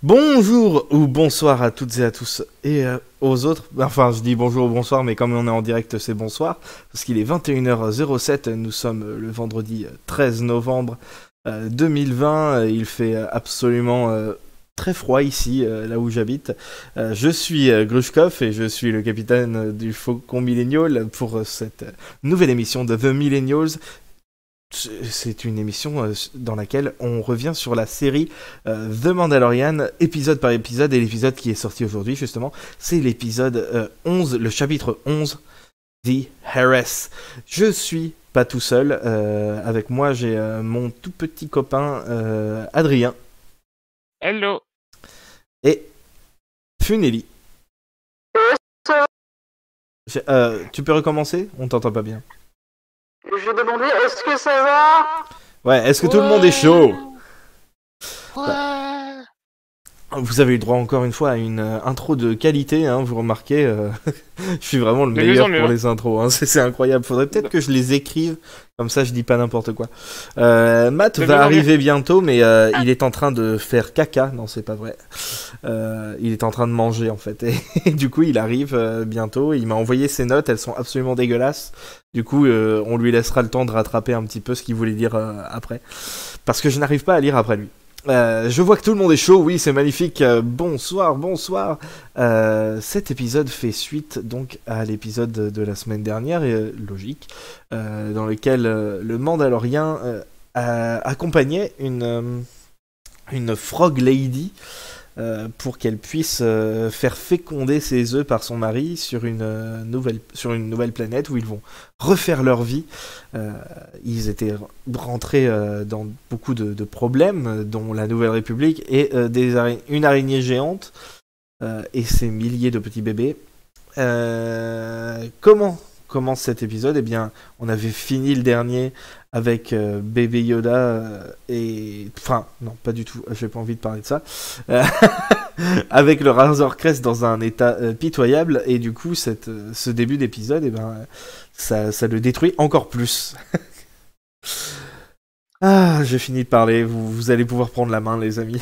Bonjour ou bonsoir à toutes et à tous et aux autres. Enfin, je dis bonjour ou bonsoir, mais comme on est en direct, c'est bonsoir. Parce qu'il est 21h07, nous sommes le vendredi 13 novembre 2020. Il fait absolument très froid ici, là où j'habite. Je suis Grushkov et je suis le capitaine du Faucon Millennial pour cette nouvelle émission de The Millennials. C'est une émission dans laquelle on revient sur la série The Mandalorian, épisode par épisode, et l'épisode qui est sorti aujourd'hui, justement, c'est l'épisode 11, le chapitre 11, The Heiress. Je suis pas tout seul, avec moi j'ai mon tout petit copain Adrien. Hello. Et Funeli. Tu peux recommencer? On t'entend pas bien. Je demandais, est-ce que ça va? Ouais, est-ce que tout le monde est chaud? Ouais. Vous avez eu droit encore une fois à une intro de qualité, hein, vous remarquez, je suis vraiment le De mieux meilleur en mieux, pour hein. les intros, hein, c'est incroyable, faudrait peut-être que je les écrive, comme ça je dis pas n'importe quoi. Matt De mieux va en mieux. arriver bientôt, mais il est en train de faire caca, non c'est pas vrai, il est en train de manger en fait, et du coup il arrive bientôt, il m'a envoyé ses notes, elles sont absolument dégueulasses, du coup on lui laissera le temps de rattraper un petit peu ce qu'il voulait dire après, parce que je n'arrive pas à lire après lui. Je vois que tout le monde est chaud, oui, c'est magnifique. Bonsoir, bonsoir. Cet épisode fait suite donc à l'épisode de la semaine dernière, et logique, dans lequel le Mandalorien accompagnait une Frog Lady pour qu'elle puisse faire féconder ses œufs par son mari sur une nouvelle planète où ils vont refaire leur vie. Ils étaient rentrés dans beaucoup de problèmes, dont la Nouvelle République et une araignée géante et ses milliers de petits bébés. Comment commence cet épisode? Eh bien, on avait fini le dernier avec bébé Yoda et... Enfin, non, pas du tout, j'ai pas envie de parler de ça. Avec le Razor Crest dans un état pitoyable, et du coup, ce début d'épisode, eh ben, ça le détruit encore plus. Ah, j'ai fini de parler, vous allez pouvoir prendre la main, les amis.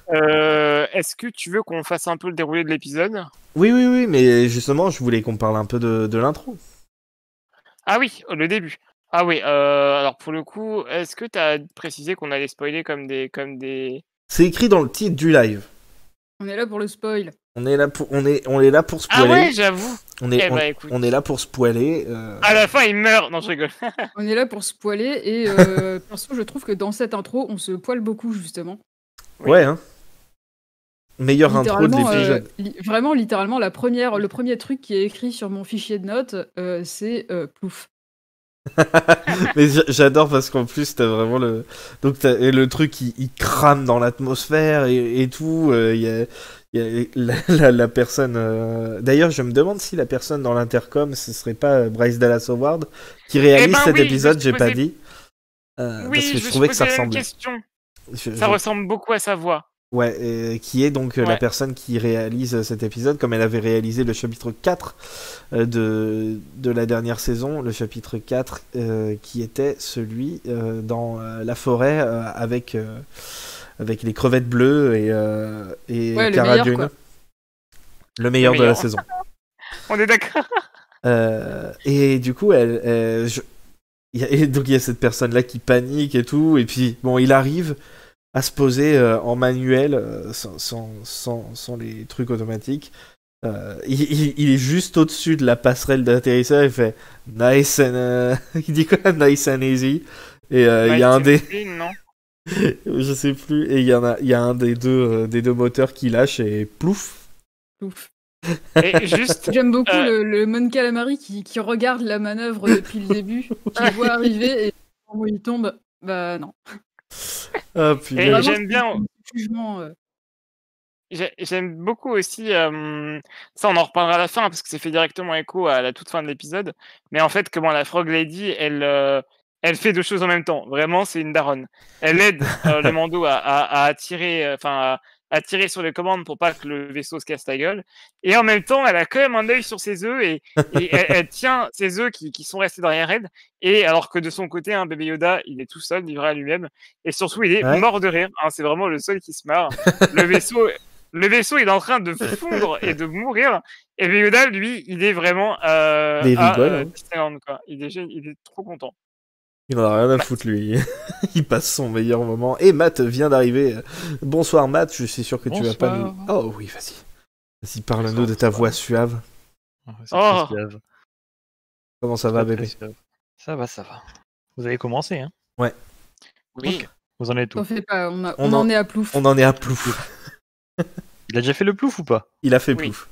Est-ce que tu veux qu'on fasse un peu le déroulé de l'épisode? Oui, mais justement, je voulais qu'on parle un peu de l'intro. Ah oui, le début. Ah oui, alors pour le coup, est-ce que tu as précisé qu'on allait spoiler comme des... C'est écrit dans le titre du live. On est là pour le spoil. On est là pour Ah spoiler. ouais, j'avoue. Écoute. On est là pour spoiler. À la fin, il meurt. Non, je rigole. On est là pour spoiler et perso, je trouve que dans cette intro, on se poile beaucoup justement. Oui. Ouais, hein. Meilleure intro de Littéralement, l'épisode. vraiment, littéralement, le premier truc qui est écrit sur mon fichier de notes, c'est plouf. Mais j'adore parce qu'en plus t'as vraiment le truc il crame dans l'atmosphère et tout. Il y a la personne. D'ailleurs, je me demande si la personne dans l'intercom ce serait pas Bryce Dallas Howard qui réalise cet oui, épisode. je me J'ai pas posais- dit Oui, parce que je je me trouvais suis que ça posé la même ressemblait. question. Je- Ça je- ressemble beaucoup à sa voix. Ouais, qui est donc la Ouais. personne qui réalise cet épisode, comme elle avait réalisé le chapitre 4 de la dernière saison, le chapitre 4 qui était celui dans la forêt avec les crevettes bleues et Ouais, le Cara meilleur, Dune. quoi. Le meilleur de la meilleur. saison. On est d'accord. Et du coup, donc il y a cette personne-là qui panique et tout, et puis bon, il arrive à se poser en manuel sans les trucs automatiques. Il est juste au-dessus de la passerelle d'atterrissage. Il fait nice and il dit quoi, nice and easy. Et il y a un des Non. je sais plus, et il y a un des deux moteurs qui lâche et plouf. Plouf. Et juste... J'aime beaucoup le Mon Calamari qui regarde la manœuvre depuis le début, qui le voit arriver et quand il tombe, bah non. Ah Et putain. Vraiment, j'aime c'est bien... un jugement, J'aime beaucoup aussi, ça on en reparlera à la fin parce que c'est fait directement écho à la toute fin de l'épisode, mais en fait comment la Frog Lady elle fait deux choses en même temps. Vraiment, c'est une daronne. Elle aide le Mando à attirer, à tirer sur les commandes pour pas que le vaisseau se casse la gueule. Et en même temps, elle a quand même un œil sur ses œufs et elle tient ses œufs qui sont restés derrière elle. Et alors que de son côté, un bébé Yoda, il est tout seul, livré à lui-même. Et surtout, il est mort de rire. C'est vraiment le seul qui se marre. Le vaisseau, il est en train de fondre et de mourir. Et bébé Yoda, lui, il est vraiment Disneyland, quoi. Il est trop content. Il en a rien à foutre, lui. Il passe son meilleur moment. Et Matt vient d'arriver. Bonsoir, Matt. Je suis sûr que tu vas pas nous... Oh oui, vas-y. Vas-y, parle-nous de ta voix suave. Suave. Comment ça va, bébé? Ça va. Vous avez commencé, hein? Ouais. Oui. Okay. Vous en êtes où? T'en fais pas, on en est à plouf. On en est à plouf. Il a déjà fait le plouf ou pas? Il a fait plouf.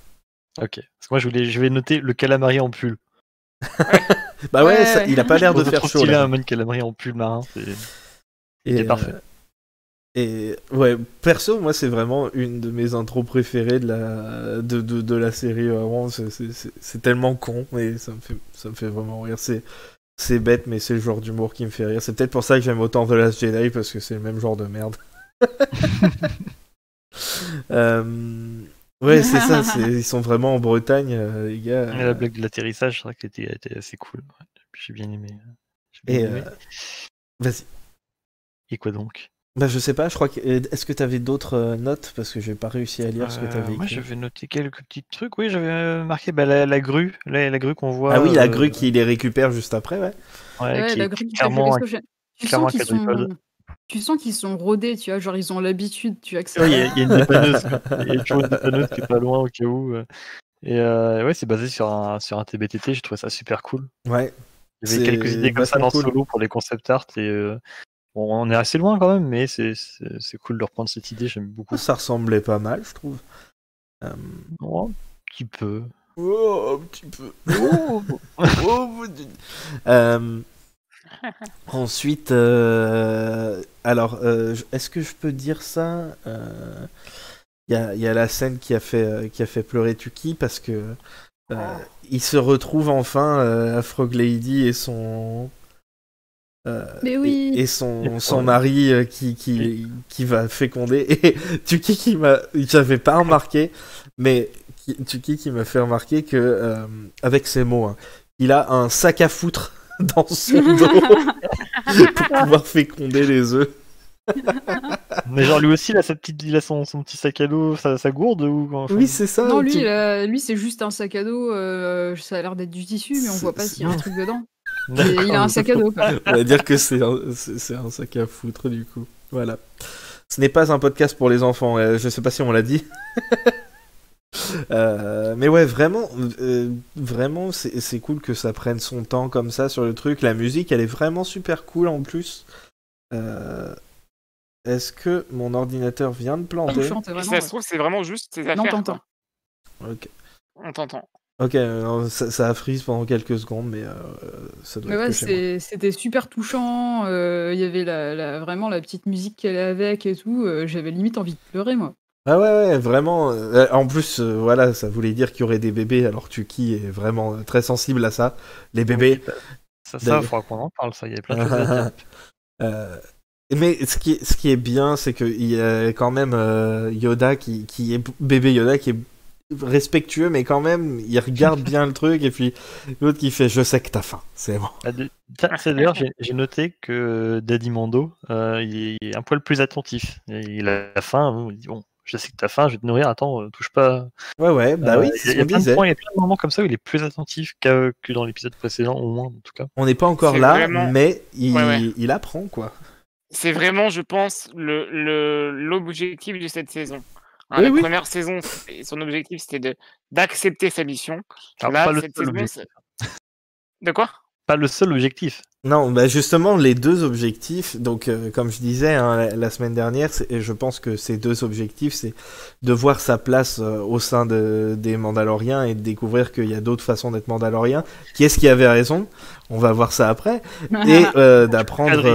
Ok. Parce que moi, je vais noter le calamari en pull. Bah ouais, il a pas l'air de faire chaud. Il a un calamari en pull marin. C'est parfait. Et ouais, perso, moi, c'est vraiment une de mes intros préférées de la série. Vraiment, c'est tellement con, mais ça me fait vraiment rire. C'est bête, mais c'est le genre d'humour qui me fait rire. C'est peut-être pour ça que j'aime autant The Last Jedi, parce que c'est le même genre de merde. Ouais, c'est ça, ils sont vraiment en Bretagne, les gars. La blague de l'atterrissage, c'est vrai qu'elle était assez cool. Ouais. J'ai bien aimé. Vas-y. Et quoi donc? Bah je sais pas, je crois que... Est-ce que t'avais d'autres notes? Parce que j'ai pas réussi à lire ce que t'avais écrit. Moi j'avais noté quelques petits trucs, oui, j'avais marqué la grue, la grue qu'on voit... Ah oui, la grue qui les récupère juste après, ouais. Ouais, la grue qui clairement tu sens qu'ils sont rodés, tu vois, genre ils ont l'habitude, tu vois que ça... Il y a une dépanneuse, il y a toujours une dépanneuse qui est pas loin au cas où. Et ouais, c'est basé sur un TBTT, j'ai trouvé ça super cool. Ouais. Il y avait quelques idées comme ça dans Solo pour les concept art et... Bon, on est assez loin quand même, mais c'est cool de reprendre cette idée, j'aime beaucoup. Ça ressemblait pas mal, je trouve. Oh, un petit peu. Oh, un petit peu. Ensuite, alors, est-ce que je peux dire ça? Il y a la scène qui a fait pleurer Tuki parce que il se retrouve enfin à Frog Lady et son... Mais oui. et son mari qui va féconder, et Tuki j'avais pas remarqué, mais Tuki qui m'a fait remarquer que avec ses mots, hein, il a un sac à foutre dans son dos pour pouvoir féconder les œufs. Mais genre lui aussi il a son petit sac à dos, sa gourde ou enfin... Oui, c'est ça. Non, lui c'est juste un sac à dos, ça a l'air d'être du tissu, mais on voit pas s'il y a un truc dedans. Il a un sac à dos. On va dire que c'est un sac à foutre du coup. Voilà. Ce n'est pas un podcast pour les enfants. Je sais pas si on l'a dit. Mais ouais, vraiment, c'est cool que ça prenne son temps comme ça sur le truc. La musique, elle est vraiment super cool en plus. Est-ce que mon ordinateur vient de planter? Si ça se trouve, c'est vraiment juste ses affaires. Non, t'entends. Ok. On t'entend. Ok, ça a freeze pendant quelques secondes, mais ça doit être que chez moi. C'était super touchant. Il y avait vraiment la petite musique qu'elle est avec et tout. J'avais limite envie de pleurer, moi. Ah ouais, vraiment. En plus, voilà, ça voulait dire qu'il y aurait des bébés, alors Tuki est vraiment très sensible à ça. Les bébés. Ça, il faudra qu'on en parle, ça. Il y a plein de choses à dire. Mais ce qui est bien, c'est qu'il y a quand même Yoda qui est bébé Yoda, qui est respectueux, mais quand même il regarde bien le truc, et puis l'autre qui fait je sais que t'as faim, c'est bon. D'ailleurs, j'ai noté que Daddy Mando il est un poil plus attentif. Il a faim, il dit bon, je sais que t'as faim, je vais te nourrir, attends, touche pas. Ouais, bah oui, c'est ce qu'on disait. Il y a plein de moments comme ça où il est plus attentif que dans l'épisode précédent, au moins en tout cas. On n'est pas encore là, mais il apprend quoi. C'est vraiment, je pense, l'objectif de cette saison. La première saison, son objectif, c'était d'accepter sa mission. Alors, là, pas le cette seul saison, objectif. De quoi? Pas le seul objectif. Non, bah justement, les deux objectifs, donc comme je disais hein, la semaine dernière, je pense que ces deux objectifs, c'est de voir sa place au sein des Mandaloriens et de découvrir qu'il y a d'autres façons d'être Mandalorien. Qui est-ce qui avait raison? On va voir ça après. Et d'apprendre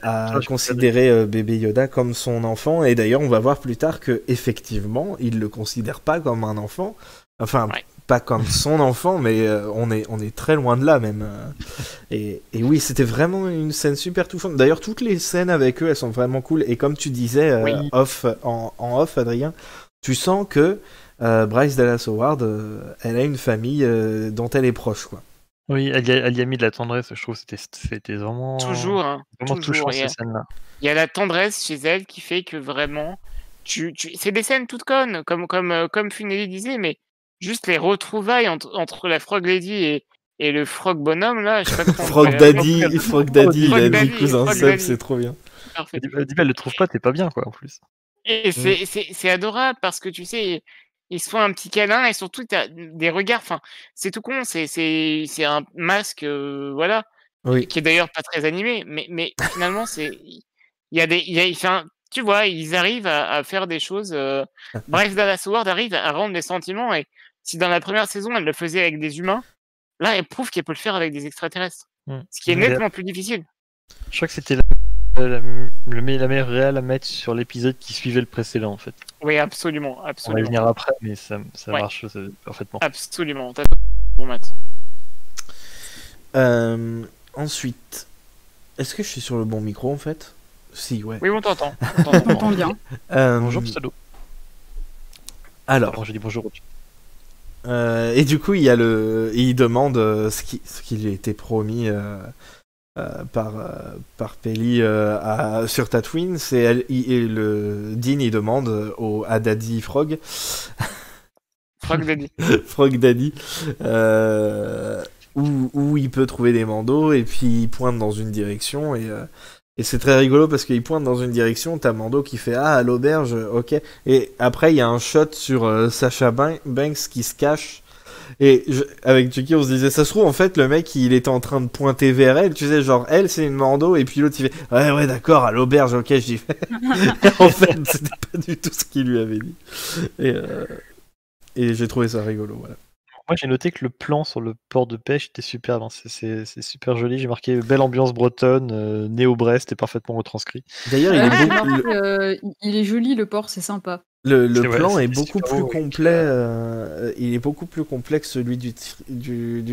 à considérer bébé Yoda comme son enfant. Et d'ailleurs, on va voir plus tard que effectivement, il le considère pas comme un enfant. Enfin, pas comme son enfant, mais on est très loin de là même. Et oui, c'était vraiment une scène super touchante. D'ailleurs, toutes les scènes avec eux, elles sont vraiment cool. Et comme tu disais Oui. en off, Adrien, tu sens que Bryce Dallas Howard, elle a une famille dont elle est proche, quoi. Oui, elle y a mis de la tendresse, je trouve. C'était vraiment, Toujours, hein, vraiment touchant toujours. ces scènes-là. Il y a la tendresse chez elle qui fait que vraiment, c'est des scènes toutes connes, comme Funeli disait, mais juste les retrouvailles entre la Frog Lady et le Frog Bonhomme, là, je sais pas comment on Frog pourrait Daddy, l'appeler. Frog Daddy, il Frog a dit Daddy, cousin Frog Seb, Daddy. c'est trop bien. Parfait. Elle dit, elle le trouve pas, t'es pas bien, quoi, en plus. Et c'est adorable parce que tu sais, ils se font un petit câlin et surtout t'as des regards. Enfin, c'est tout con, c'est un masque, voilà, Oui. qui est d'ailleurs pas très animé, mais finalement il y a des, enfin, tu vois, ils arrivent à faire des choses. Bref, Dallas Howard arrive à rendre des sentiments et si dans la première saison elle le faisait avec des humains, là elle prouve qu'elle peut le faire avec des extraterrestres, ce qui est nettement plus difficile. Je crois que c'était la meilleure réal à mettre sur l'épisode qui suivait le précédent, en fait. Oui, absolument, On va y absolument, venir après, mais ça Ouais. marche parfaitement. absolument. T'as bon, Matt. Ensuite, est-ce que je suis sur le bon micro en fait? Si, ouais. Oui, on t'entend. On t'entend bien. Bonjour, pseudo. Alors, Pardon, j'ai dit bonjour. et du coup, il demande ce qui lui a été promis par Peli sur Tatooine. C'est Dean, il demande à Daddy Frog, Frog Daddy. Frog Daddy, où il peut trouver des mandos, et puis il pointe dans une direction, et c'est très rigolo parce qu'il pointe dans une direction, t'as Mando qui fait à l'auberge, ok, et après il y a un shot sur Sasha Banks qui se cache, et avec Chucky on se disait, ça se trouve en fait le mec il était en train de pointer vers elle, tu sais, genre elle c'est une Mando, et puis l'autre il fait ouais d'accord, à l'auberge, ok, je dis en fait c'était pas du tout ce qu'il lui avait dit, et j'ai trouvé ça rigolo, voilà. Moi, j'ai noté que le plan sur le port de pêche était superbe. C'est super joli. J'ai marqué belle ambiance bretonne, néo-Brest est parfaitement retranscrit. D'ailleurs il est Il est joli, le port, c'est sympa. Le C'est vrai, plan c'est est beaucoup super plus beau, avec, complet, il est beaucoup plus complet que celui du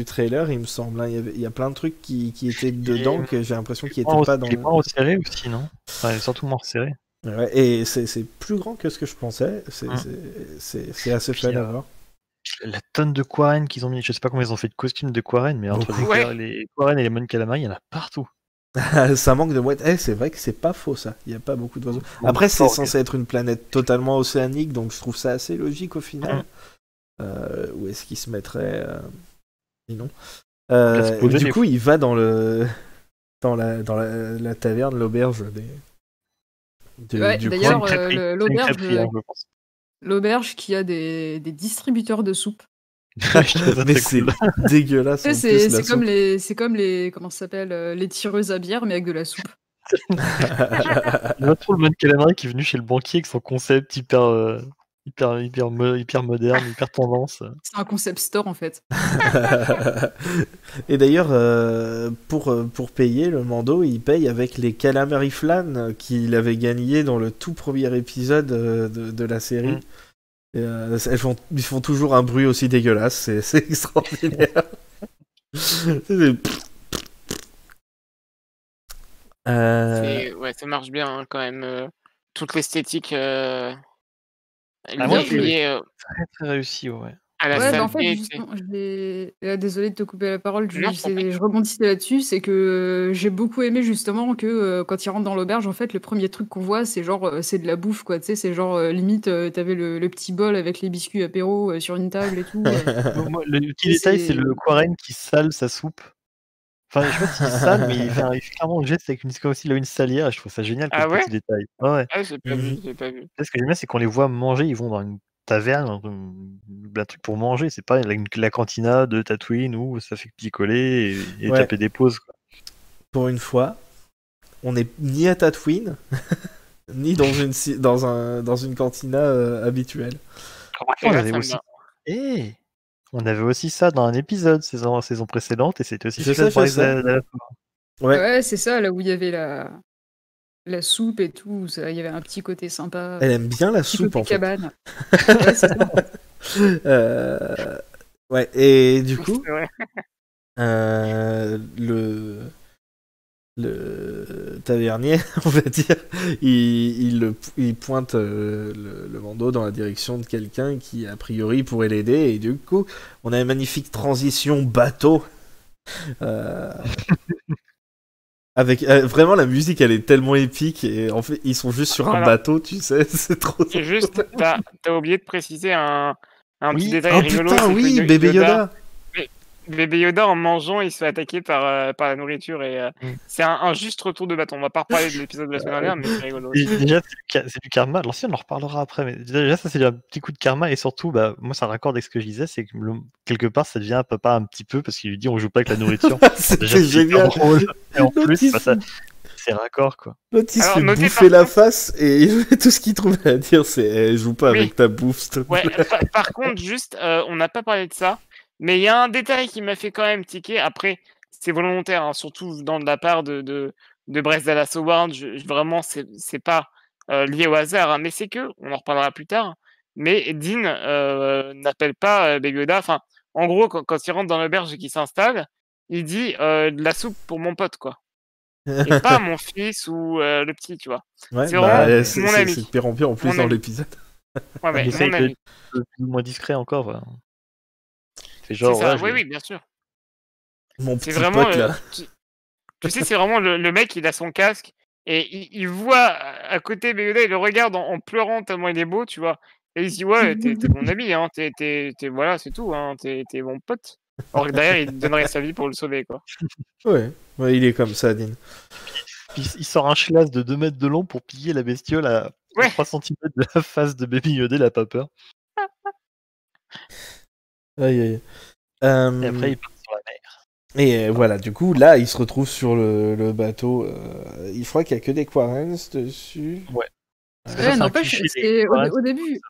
trailer, il me semble, hein. Il y a plein de trucs qui étaient dedans que j'ai l'impression qu'ils étaient pas dans... Il est moins resserré aussi, non? Enfin, il est surtout moins resserré. Ouais, et c'est plus grand que ce que je pensais, c'est assez Puis, fun à voir. La tonne de Quarren qu'ils ont mis, je sais pas combien ils ont fait de costumes de Quarren, mais entre Beaucoup. Ouais. les Quarren et les Mon Calamari, il y en a partout. Ça manque de mouettes. C'est vrai que c'est pas faux ça, il y a pas beaucoup d'oiseaux. Bon, Après c'est ok. censé être une planète totalement océanique, donc je trouve ça assez logique au final. Où est-ce qu'il se mettrait sinon poser du des coup il va dans la taverne, l'auberge Ouais, du d'ailleurs, coin. C'est une crêperie, hein, je pense. l'auberge qui a des distributeurs de soupe. Je trouve ça Mais très c'est cool. dégueulasse en Tu sais, plus, la c'est comme les comment ça s'appelle, les tireuses à bière mais avec de la soupe. soupe. Il y a trop le Mon Calamari qui est venu chez le banquier avec son concept hyper moderne, hyper tendance. C'est un concept store en fait. Et d'ailleurs, pour payer, le Mando, il paye avec les calamari flan qu'il avait gagnés dans le tout premier épisode de la série. Et, ils font toujours un bruit aussi dégueulasse, c'est extraordinaire. Ouais, ça marche bien hein, quand même. Toute l'esthétique moi, liée Très très réussi, ouais. à la Ouais, bah, en fait, saleté. justement, désolée de te couper la parole, Non, je t'en prie. je rebondissais là-dessus, c'est que j'ai beaucoup aimé justement que quand ils rentrent dans l'auberge, en fait, le premier truc qu'on voit, c'est genre, c'est de la bouffe, quoi. Tu sais, c'est genre, limite, t'avais le petit bol avec les biscuits apéro sur une table et tout. Donc, moi, le petit détail, c'est le Quarren qui sale sa soupe. Enfin, je sais pas s'il sale, mais il fait clairement le geste avec comme s'il avait une salière, et je trouve ça génial comme Ah ouais? petit détail. Ouais. Ah, j'ai pas vu, j'ai pas vu. Ce que j'aime bien, c'est qu'on les voit manger, ils vont dans une taverne, un truc pour manger, c'est pas la cantina de Tatooine où ça fait que picoler et Ouais. taper des pauses, quoi. Pour une fois, on n'est ni à Tatooine, ni dans une cantina habituelle. Et On là, avait ça me aussi... va. On avait aussi ça dans un épisode saison précédente, et c'était aussi Je celui-là de sais. Bryce Dallas Howard. Ouais. Ouais, c'est ça, là où il y avait la soupe et tout, il y avait un petit côté sympa, Elle aime bien la petit soupe côté en fait. cabane. Ouais, c'est ça. Ouais, et du Oui, coup, c'est vrai. le tavernier, on va dire, il pointe le Mando dans la direction de quelqu'un qui, a priori, pourrait l'aider. Et du coup, on a une magnifique transition bateau. euh, Avec vraiment la musique, elle est tellement épique. Et en fait, ils sont juste sur un Alors, bateau, tu sais, c'est trop et juste, drôle. t'as oublié de préciser un petit Oui. détail Oh rigolo, putain, c'est que oui, bébé Yoda. Bé- Bébé Yoda, en mangeant, il se fait attaquer par la nourriture. Et Mm. c'est un juste retour de bâton. On va pas reparler de l'épisode de la semaine dernière, mais c'est rigolo aussi. Déjà, c'est du karma. L'ancien, on en reparlera après. Mais déjà, ça, c'est un petit coup de karma. Et surtout, bah, moi, ça raccorde avec ce que je disais. C'est que quelque part, ça devient un papa un petit peu parce qu'il lui dit on joue pas avec la nourriture. Alors, déjà, C'était c'est hyper génial. drôle. Et en L'autre, plus, il bah, se- c'est raccord, quoi. l'autre, il se Alors, fait notez bouffer par la contre, face et tout ce qu'il trouve à dire, c'est joue pas oui, avec ta bouffe, s'il te ouais, plaît. par contre, juste, on n'a pas parlé de ça, mais il y a un détail qui m'a fait quand même tiquer. Après, c'est volontaire, hein, surtout dans de la part de Bryce Dallas Howard. Vraiment, c'est pas lié au hasard, hein, mais c'est que, on en reparlera plus tard, mais Dean n'appelle pas Baby Yoda. Enfin, en gros, quand il rentre dans l'auberge et qu'il s'installe, il dit de la soupe pour mon pote, quoi. Et pas mon fils ou le petit, tu vois. Ouais, C'est vraiment Ouais, c'est mon c'est ami. de pire en pire en plus Mon dans ami. l'épisode. Ouais, il ouais, essaye mon d'être ami. plus ou moins discret encore. Voilà. C'est C'est genre, ça. ouais, Oui, oui, bien sûr. Mon C'est petit vraiment, pote là. tu sais, c'est vraiment le mec, il a son casque et il voit à côté Yoda, il le regarde en pleurant tellement il est beau, tu vois. Et il se dit, ouais, t'es mon ami, hein, voilà, c'est tout, hein, t'es mon pote. Alors que derrière, il donnerait sa vie pour le sauver, quoi. Ouais, ouais, il est comme ça, Dean. Puis il sort un schlass de 2 mètres de long pour piller la bestiole à Ouais. 3 centimètres de la face de Baby Yoda, il a pas peur. Aïe, aïe. Et après, il part sur la mer. Et voilà, du coup, là, il se retrouve sur le bateau. Il croit qu'il y a que des Quarrens dessus. Ouais. Parce que Ouais, ça, c'est un n'empêche, cliché des c'est Warren. au début.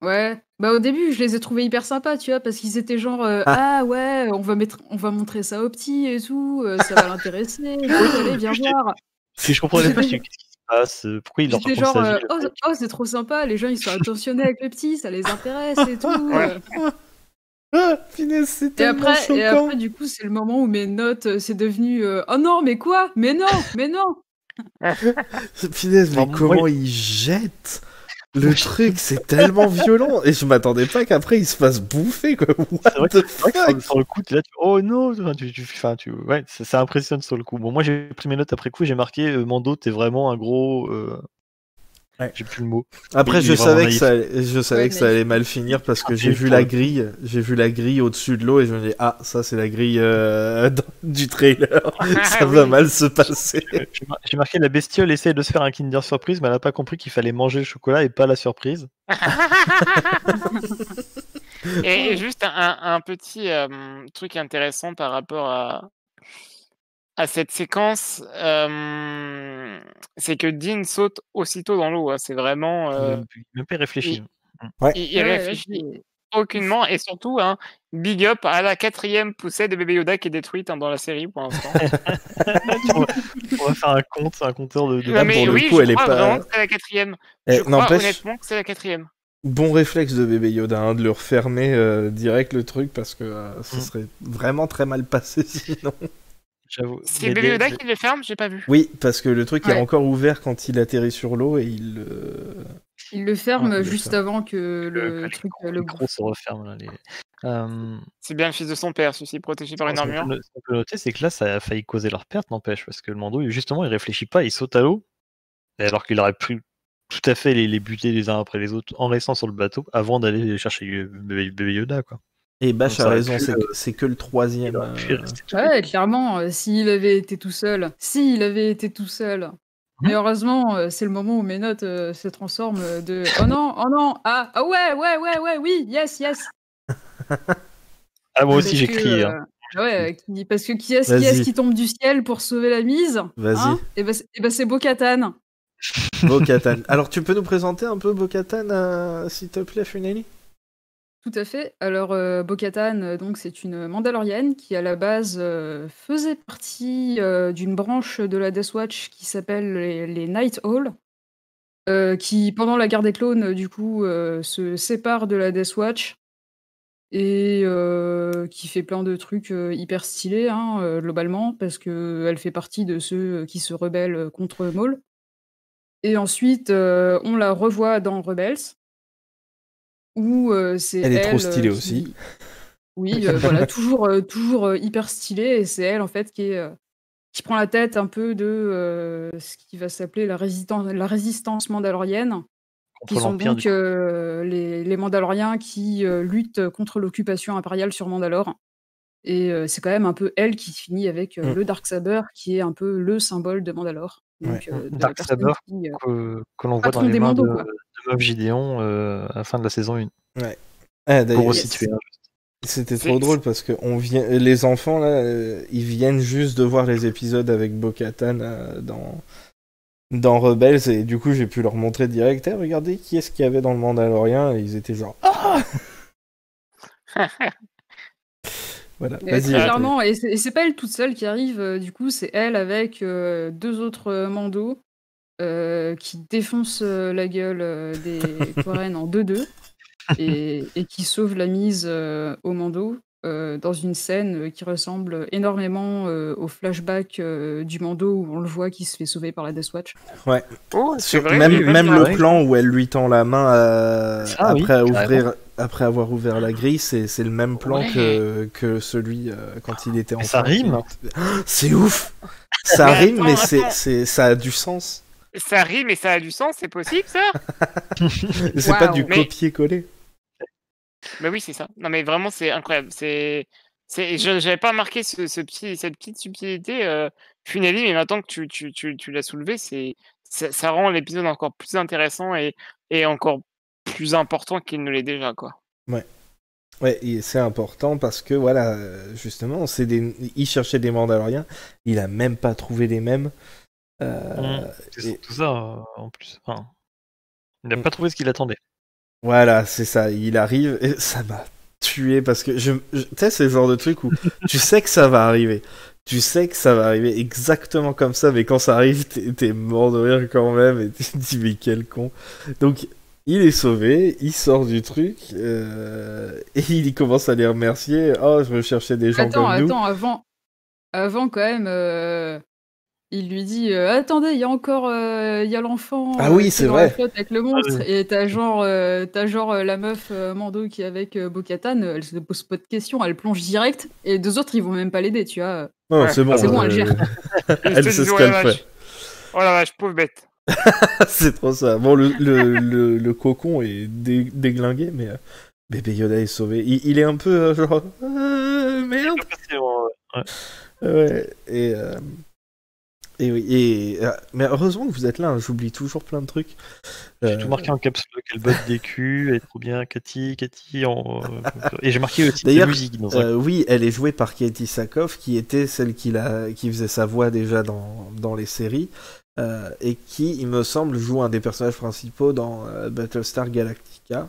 Ouais, bah au début, je les ai trouvés hyper sympas, tu vois, parce qu'ils étaient genre Ah. ah ouais, on va montrer ça au petit et tout, ça va l'intéresser et tout, allez, viens voir. Puis je comprenais pas, je dis, qu'est-ce qui se passe? Pourquoi il leur J'étais raconte genre sa vie, le oh, mec? oh c'est trop sympa, les gens ils sont attentionnés avec le petit, ça les intéresse et tout. Ouais. Ah, finesse, c'est Et tellement choquant. après, du coup, c'est le moment où mes notes, c'est devenu oh non, mais quoi? Mais non, mais non. Finesse, mais Alors, moi, comment il jette le truc, c'est tellement violent. Et je m'attendais pas qu'après il se fasse bouffer, quoi. c'est vrai What que the c'est vrai que fuck? sur le coup, t'es là, oh non! Enfin, ouais, ça impressionne sur le coup. Bon, moi, j'ai pris mes notes après coup, j'ai marqué Mando, t'es vraiment un gros. Ouais. J'ai plus le mot. Après, Il je est vraiment savais que naïf. Ouais, ça allait mal finir parce que j'ai vu pour la le coup. grille, au-dessus de l'eau et je me dis ah ça c'est la grille du trailer, ça va Oui. mal se passer. J'ai marqué la bestiole essaie de se faire un Kinder Surprise, mais elle a pas compris qu'il fallait manger le chocolat et pas la surprise. Et juste un petit truc intéressant par rapport à cette séquence, c'est que Dean saute aussitôt dans l'eau, hein. C'est vraiment, Même pas réfléchi. il Ouais. il Ah ouais, là, réfléchit c'est aucunement et surtout, hein, big up à la 4e poussée de bébé Yoda qui est détruite, hein, dans la série pour l'instant. On va faire un compteur de Non Là, mais pour le oui, coup, je elle est crois vraiment pas. que c'est la 4e. Je crois N'empêche, honnêtement que c'est la 4e. bon réflexe de bébé Yoda hein, de le refermer direct le truc parce que ce serait vraiment très mal passé sinon. J'avoue. C'est bébé Yoda qui le ferme? J'ai pas vu. Oui, parce que le truc est Ouais. encore ouvert quand il atterrit sur l'eau et il. il le ferme il le juste ferme. avant que le truc Les le micros se referment là. C'est bien le fils de son père, celui-ci protégé par une Ce qu'on armure. peut noter, c'est que là, ça a failli causer leur perte, n'empêche, parce que le Mando, justement, il réfléchit pas, il saute à l'eau, et alors qu'il aurait pu tout à fait les buter les uns après les autres en restant sur le bateau avant d'aller chercher bébé Yoda, quoi. Et Bash Donc, a ça aurait raison, pu, c'est que le Il troisième. aurait pu rester tout Ouais, clairement, s'il avait été tout seul. Mais heureusement, c'est le moment où mes notes, se transforment, de «Oh non, oh non, ah, ah ouais, ouais, ouais, ouais, oui, yes, yes!» Ah, moi aussi, Parce j'ai que, crié, hein. ouais, parce que qui est-ce Vas-y. qui tombe du ciel pour sauver la mise? Vas-y. Hein? Et bah, c'est Bo-Katan. Bo-Katan. Alors, tu peux nous présenter un peu Bo-Katan, s'il te plaît, Funeli? Tout à fait. Alors, Bo-Katan, donc c'est une Mandalorienne qui, à la base, faisait partie, d'une branche de la Death Watch qui s'appelle les Night Owl, qui, pendant la guerre des clones, du coup, se sépare de la Death Watch et qui fait plein de trucs hyper stylés, hein, globalement, parce qu'elle fait partie de ceux qui se rebellent contre Maul. Et ensuite, on la revoit dans Rebels, où c'est Elle est trop elle stylée aussi. qui. Oui, voilà, toujours hyper stylée, et c'est elle, en fait, qui prend la tête un peu de ce qui va s'appeler la résistance mandalorienne, qui Contre sont l'Empire, du donc coup. les Mandaloriens qui luttent contre l'occupation impériale sur Mandalore. Et c'est quand même un peu elle qui finit avec Mm. le Darksaber, qui est un peu le symbole de Mandalore. Donc, de la Dark personne Saber qui que l'on voit dans patron les des mains de Mandos, quoi. Moff Gideon à la fin de la saison 1. Ouais. Ah, Pour d'ailleurs, resituer. Yes. c'était C'est- trop drôle parce que les enfants là, ils viennent juste de voir les épisodes avec Bo-Katan dans Rebels, et du coup j'ai pu leur montrer direct. Eh, regardez qui est-ce qu'il y avait dans le Mandalorien, et ils étaient genre ah. Voilà, Mais vas-y. très après. clairement, et c'est pas elle toute seule qui arrive, du coup, c'est elle avec deux autres Mandos qui défoncent la gueule des Quarren en 2-2 et qui sauvent la mise aux Mandos dans une scène qui ressemble énormément au flashback du Mando où on le voit qui se fait sauver par la Death Watch. Ouais. Oh, c'est vrai, Même, j'ai pas même vu le ça. plan où elle lui tend la main Ah oui, après avoir ouvert la grille, c'est le même plan Ouais. que celui quand il était Mais ça enfant. rime. C'est ouf. Ça Mais rime, mais attends. ça a du sens. Ça rime et ça a du sens, c'est possible ça? C'est pas Waouh. du Mais- copier-coller. Mais oui, c'est ça. Non, mais vraiment, c'est incroyable. J'avais pas remarqué cette petite subtilité, Funeli, mais maintenant que tu l'as soulevé, ça rend l'épisode encore plus intéressant et encore plus important qu'il ne l'est déjà, quoi. Ouais, et c'est important parce que voilà, justement, il cherchait des Mandaloriens, il a même pas trouvé les mêmes. C'est et- surtout ça en plus. Enfin, il n'a Mm. pas trouvé ce qu'il attendait. Voilà, c'est ça. Il arrive et ça m'a tué parce que tu sais, c'est le genre de truc où tu sais que ça va arriver. Tu sais que ça va arriver exactement comme ça, mais quand ça arrive, t'es mort de rire quand même et tu te dis mais quel con. Donc il est sauvé, il sort du truc et il commence à les remercier. Oh, je recherchais des gens comme nous. Attends, avant quand même, il lui dit attendez, il y a encore il y a l'enfant Ah oui, qui c'est est dans la vrai. flotte avec le monstre, oui. et t'as genre la meuf Mando qui est avec Bo-Katan, elle se pose pas de questions, elle plonge direct, et deux autres ils vont même pas l'aider, tu vois. Non, Ouais. c'est bon. C'est bon, elle gère. Ils Elle te sait disent, ce oh qu'elle la fait. vache. Oh la vache, pauvre bête. C'est trop ça. Bon, le cocon est déglingué, mais bébé Yoda est sauvé. Il est un peu genre merde. Ouais. Et oui. Mais heureusement que vous êtes là. Hein, j'oublie toujours plein de trucs. J'ai tout marqué en caps lock, elle botte des culs, elle est trop bien, Cathy. Et j'ai marqué le titre de D'ailleurs, musique dans un. oui, elle est jouée par Katie Sackhoff, qui était celle qui faisait sa voix déjà dans les séries, et qui, il me semble, joue un des personnages principaux dans Battlestar Galactica.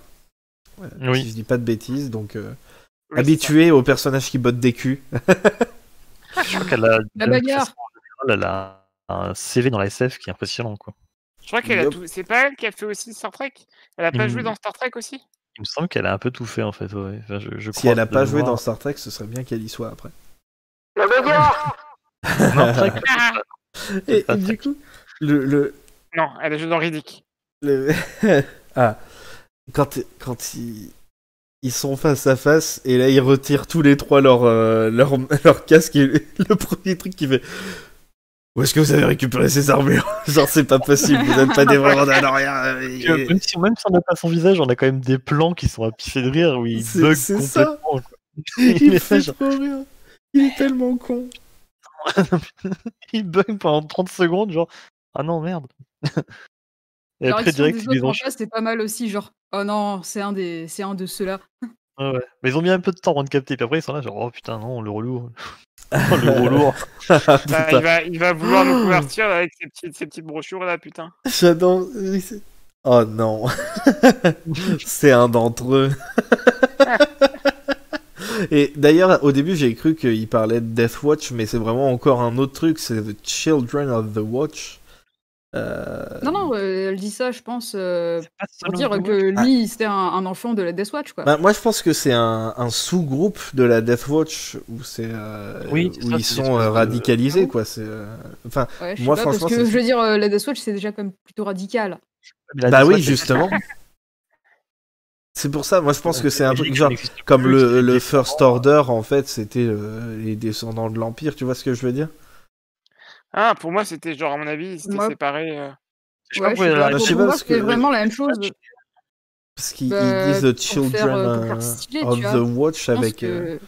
Oui. Si je dis pas de bêtises, donc Oui, habitué aux personnages qui bottent des culs. Je crois qu'elle a. La bagarre. De façon, en général, elle a un CV dans la SF qui est impressionnant, quoi. Je crois qu'elle a Yup. tout. C'est pas elle qui a fait aussi Star Trek? Elle a pas Il joué me- dans Star Trek aussi? Il me semble qu'elle a un peu tout fait en fait. Ouais. Enfin, je Si crois elle a de pas joué mémoire. dans Star Trek, ce serait bien qu'elle y soit après. La bagarre. Non, Trek, Et pas du Trek. coup, le Non, elle a joué dans Riddick. ah, quand ils sont face à face, et là ils retirent tous les trois leur casque, et le premier truc qu'il fait: où est-ce que vous avez récupéré ces armures? Genre, c'est pas possible, vous n'êtes pas des vrais Mandaloriens. Même si on n'a pas son visage, on a quand même des plans qui sont à pisser de rire où il C'est- bug c'est ça. complètement. Quoi. Il est fait genre- trop rire. Il est tellement con. il bug pendant 30 secondes, genre ah non merde. Et La après réaction direct des ils les autres en enchaînent. face, c'est pas mal aussi, genre oh non, c'est un de ceux-là. Ouais, ouais. Mais ils ont mis un peu de temps avant de capter, puis après ils sont là genre oh putain non le relou. Oh, le gros lourd. Ah, Ah, putain, il va vouloir nous convertir avec ses petites brochures là, putain. j'adore. Oh non. C'est un d'entre eux. Et d'ailleurs, au début, j'ai cru qu'il parlait de Death Watch, mais c'est vraiment encore un autre truc, c'est The Children of the Watch. Non, elle dit ça, je pense, C'est pas pour Son dire of the que Watch. lui, c'était un enfant de la Death Watch, quoi. Bah, moi, je pense que c'est un sous-groupe de la Death Watch où Oui, c'est où ça, ils c'est sont l'espèce de- radicalisés, Ah bon quoi. Enfin, Ouais, je sais moi, pas, parce franchement, que c'est je veux dire, la Death Watch, c'est déjà quand même plutôt radical. Mais la bah Death oui, Watch, justement. C'est pour ça, moi, je pense que c'est un elle truc genre n'existe comme plus, c'est le des First Order, en fait, c'était les descendants de l'Empire. Tu vois ce que je veux dire? Ah, pour moi, c'était genre, à mon avis, c'était Moi, séparé. Je sais pas ouais, je pourquoi sais elle pas. arrive je Pour sais chez pas moi, parce c'était que vraiment la même chose. parce qu'ils Bah, disent the pour faire children stylé, of tu the vois. Watch Je pense avec que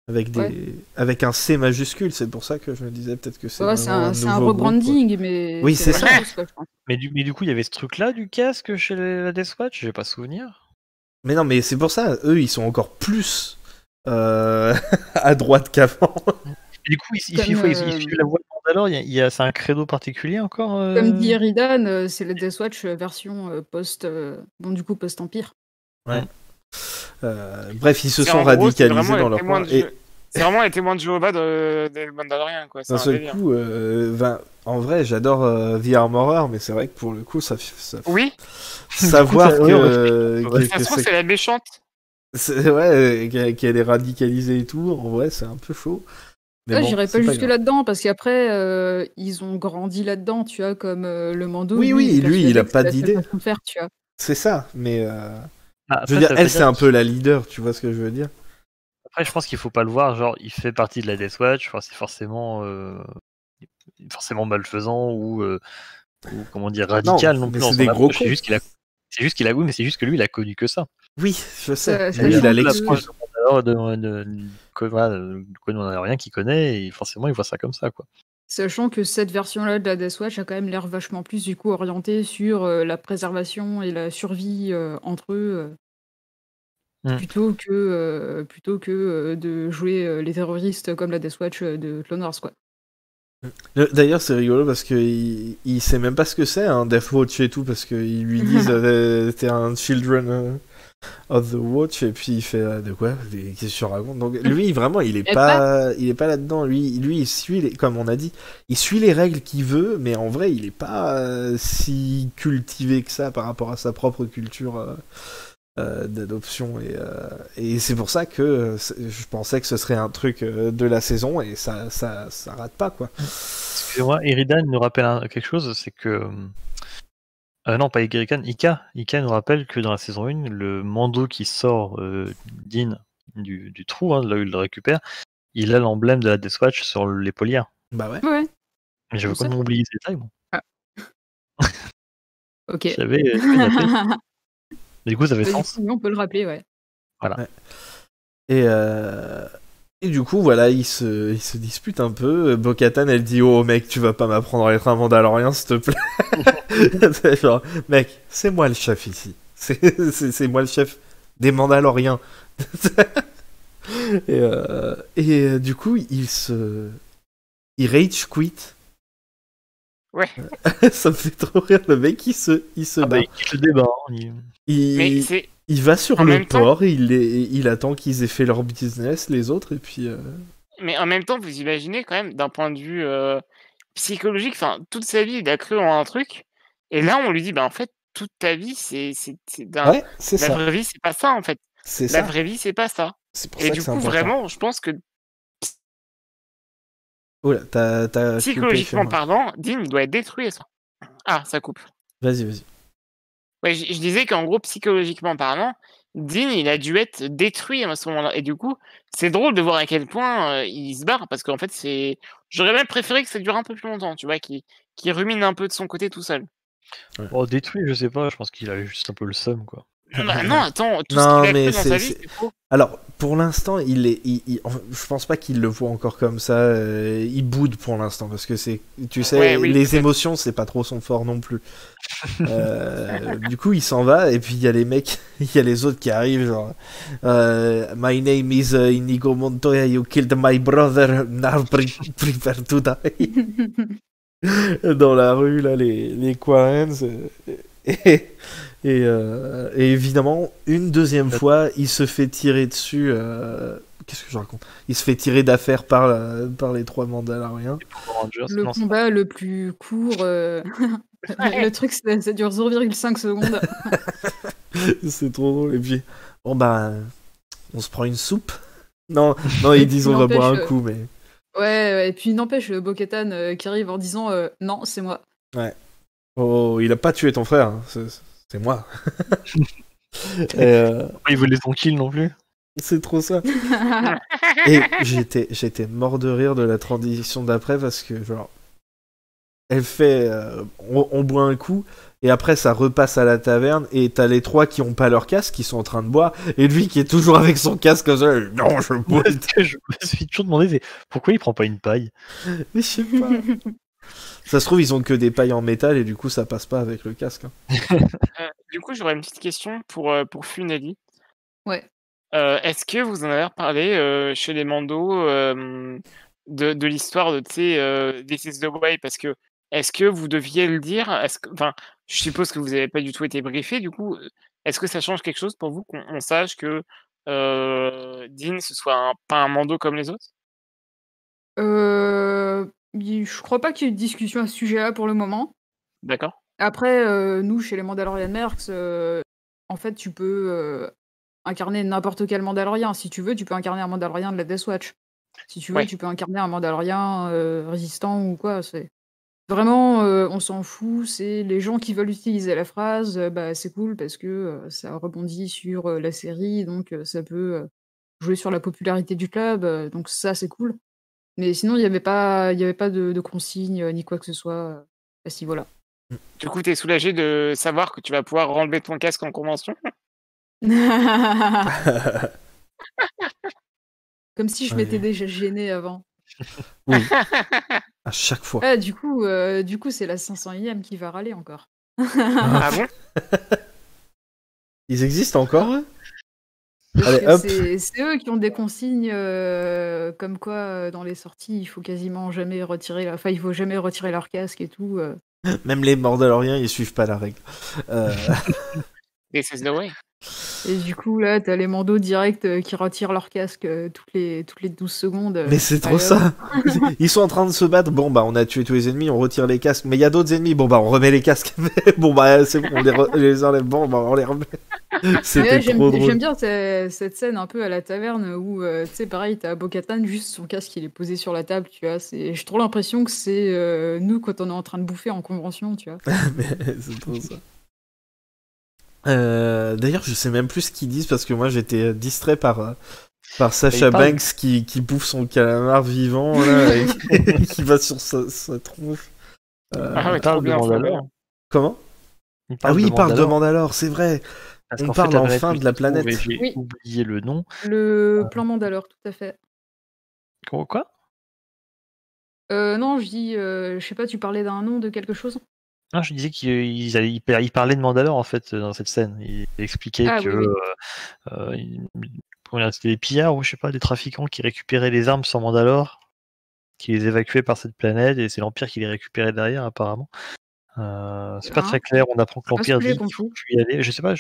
avec ouais. avec un C majuscule. C'est pour ça que je me disais peut-être que c'est Ouais, vraiment un c'est un nouveau groupe, quoi. rebranding, mais Oui, c'est c'est la même ça. chose, quoi, je pense. Mais du coup, il y avait ce truc-là du casque chez la Death Watch, j'ai pas souvenir. Mais non, mais c'est pour ça. Eux, ils sont encore plus à droite qu'avant. Et du coup, il Comme, faut suivre la voie de Mandalore, c'est un credo particulier encore comme dit Eridan, c'est la Death Watch version bon, du coup, post-Empire. Ouais. Bref, ils se C'est sont en gros, c'est radicalisés vraiment dans les leur témoins coin. de Et C'est vraiment les témoins de Jéhovah des Mandaloriens, quoi. C'est d'un un seul délire. coup, en vrai, j'adore The Armorer, mais c'est vrai que pour le coup, Oui, savoir Du coup, ça se trouve, c'est la méchante. ouais, qu'elle est radicalisée et tout, en vrai, c'est un peu chaud. Mais Là, bon, j'irais c'est pas jusque grave. là-dedans, parce qu'après, ils ont grandi là-dedans, tu vois, comme le Mando. Oui, lui, oui, il est lui, il a persuadé que pas c'est la seule d'idée. façon de faire, tu vois. C'est ça, mais Ah, je veux après, dire, ça veut elle, pas c'est dire un qu'il- peu la leader, tu vois ce que je veux dire? Après, je pense qu'il faut pas le voir, genre, il fait partie de la Death Watch, enfin, c'est forcément malfaisant ou comment dire, Non, radical non mais plus dans c'est son des gros approche. cons. Oui, mais c'est juste que lui, il a connu que ça. Oui, je sais. Ça Lui, il change a que- l'excuse. On n'en a rien qui connaît, et forcément, il voit ça comme ça, quoi. Sachant que cette version-là de la Death Watch a quand même l'air vachement plus, du coup, orientée sur la préservation et la survie entre eux, plutôt que de jouer les terroristes comme la Death Watch de Clone Wars, quoi. D'ailleurs, c'est rigolo parce que il sait même pas ce que c'est, un Death Watch et tout, parce qu'ils lui disent t'es un Children of the Watch, et puis il fait de quoi? Qu'est-ce que tu racontes? Donc lui, vraiment, il est pas là-dedans. Lui, il suit comme on a dit, il suit les règles qu'il veut, mais en vrai, il est pas si cultivé que ça par rapport à sa propre culture d'adoption, et c'est pour ça que je pensais que ce serait un truc de la saison, et ça rate pas, quoi. Excusez-moi, Eridan nous rappelle quelque chose, c'est que... non, pas Eridan, Ika nous rappelle que dans la saison 1, le Mando qui sort Din du trou, là où il le récupère, il a l'emblème de la Death Watch sur l'épaulière. Bah ouais. Ouais, Mais j'avais Comme ça. complètement oublié ce détail, moi. ok. J'avais noté. Du coup, ça fait Du sens. coup, on peut le rappeler, ouais. Et du coup, voilà, ils se disputent un peu. Bo-Katan, elle dit oh mec, tu vas pas m'apprendre à être un Mandalorien, s'il te plaît. C'est genre, mec, c'est moi le chef ici. C'est moi le chef des Mandaloriens. et du coup, il rage quit. Ouais. Ça me fait trop rire, le mec, il se Ah bat. bah, il quitte le débat. Hein, Mais c'est. Il va sur En le même temps- port, il attend qu'ils aient fait leur business, les autres, et puis... Mais en même temps, vous imaginez quand même, d'un point de vue psychologique, enfin, toute sa vie, il a cru en un truc. Et là, on lui dit, bah en fait, toute ta vie, c'est Ouais, c'est la ça. vraie vie, c'est pas ça, en fait. C'est La ça. vraie vie, c'est pas ça. C'est pour Et ça du que c'est coup, important. vraiment, je pense que Oula, t'as coupé, psychologiquement Fiona. parlant, Dean, il doit être détruit. Et ça. Ah, ça coupe. Vas-y. Ouais, je disais qu'en gros, psychologiquement parlant, Dean, il a dû être détruit à ce moment-là. Et du coup, c'est drôle de voir à quel point il se barre, parce qu'en fait, c'est. J'aurais même préféré que ça dure un peu plus longtemps, tu vois, qu'il rumine un peu de son côté tout seul. Oh, détruit, je sais pas, je pense qu'il a juste un peu le seum, quoi. Bah non, attends, tout Non, ce qu'il a mais fait dans sa vie, c'est- c'est faux. Alors, pour l'instant, je pense pas qu'il le voit encore comme ça. Il boude pour l'instant, parce que tu sais, Ouais, oui, les peut-être. émotions, c'est pas trop son fort non plus. Du coup, il s'en va, et puis il y a les mecs, il y a les autres qui arrivent, genre My name is Inigo Montoya, you killed my brother, now prepare to die. Dans la rue, là, les Quarrens. Et évidemment, une deuxième fois, il se fait tirer dessus qu'est-ce que je raconte? Il se fait tirer d'affaire par les 3 Mandaloriens. Le combat le plus court, le truc ça dure 0,5 secondes. C'est trop drôle. Et puis, bon bah, on se prend une soupe. Non, ils disent on va boire un coup, mais. Ouais, et puis n'empêche, Bo-Katan qui arrive en disant non, c'est moi. Ouais. Oh, il a pas tué ton frère, hein. C'est moi. Il voulait son kill non plus. C'est trop ça. Et j'étais mort de rire de la transition d'après parce que, genre, elle fait. On boit un coup, et après ça repasse à la taverne, et t'as les 3 qui ont pas leur casque, qui sont en train de boire, et lui qui est toujours avec son casque comme ça. Non, je bois. Je me suis toujours demandé pourquoi il prend pas une paille. Mais je sais pas. Ça se trouve, ils ont que des pailles en métal, et du coup, ça passe pas avec le casque. Hein. Du coup, j'aurais une petite question pour Funeli. Ouais. Est-ce que vous en avez reparlé chez les Mando de l'histoire de This is the way, parce que est-ce que vous deviez le dire? Enfin, je suppose que vous n'avez pas du tout été briefé. Du coup, est-ce que ça change quelque chose pour vous qu'on sache que Dean ce soit pas un Mando comme les autres? Je crois pas qu'il y ait eu de discussion à ce sujet-là pour le moment. D'accord. Après, nous, chez les Mandalorian Mercs, en fait, tu peux incarner n'importe quel Mandalorien. Si tu veux, tu peux incarner un Mandalorien de la Death Watch. Si tu veux, Ouais. tu peux incarner un Mandalorien résistant ou quoi. C'est vraiment, on s'en fout. C'est les gens qui veulent utiliser la phrase, bah, c'est cool parce que ça rebondit sur la série, donc ça peut jouer sur la popularité du club, donc ça, c'est cool. Mais sinon, il y avait pas de consignes ni quoi que ce soit à ce niveau-là. Du coup, t'es soulagé de savoir que tu vas pouvoir enlever ton casque en convention? Comme si je m'étais déjà gênée avant. Oui. À chaque fois. Ah, du coup, c'est la 500e qui va râler encore. Ah bon? Ils existent encore, eux? Parce Allez, que hop. c'est eux qui ont des consignes comme quoi dans les sorties, il faut quasiment jamais retirer, enfin, il faut jamais retirer leur casque et tout. Même les Mandaloriens, ils suivent pas la règle. This is the way. Et du coup, là, t'as les mandos directs qui retirent leur casque toutes les 12 secondes. Mais c'est trop allez, ça. Ils sont en train de se battre. Bon, bah, on a tué tous les ennemis, on retire les casques. Mais il y a d'autres ennemis. Bon, bah, on remet les casques. Bon, bah, c'est bon, on les enlève. Bon, bah, on les remet. C'était trop drôle. J'aime bien cette scène un peu à la taverne où, tu sais, pareil, t'as Bo-Katan, juste son casque, il est posé sur la table, tu vois. J'ai trop l'impression que c'est nous quand on est en train de bouffer en convention, tu vois. Mais c'est trop ça. D'ailleurs, je sais même plus ce qu'ils disent parce que moi j'étais distrait par Sasha Banks qui bouffe son calamar vivant là, et qui va sur sa tronche. Ouais, trop bien. Comment? Il parle de Mandalore, c'est vrai. Parce on parle enfin de la planète. J'ai oublié le nom. Le plan Mandalore, tout à fait. Quoi? Non, je dis, je sais pas, tu parlais d'un nom de quelque chose? Non, je disais qu'il parlait de Mandalore en fait dans cette scène. Il expliquait que c'était des pillards ou je sais pas, des trafiquants qui récupéraient les armes sur Mandalore, qui les évacuaient par cette planète et c'est l'Empire qui les récupérait derrière apparemment. C'est pas très clair. On apprend que l'Empire dit qu'il faut plus y aller. Je sais pas.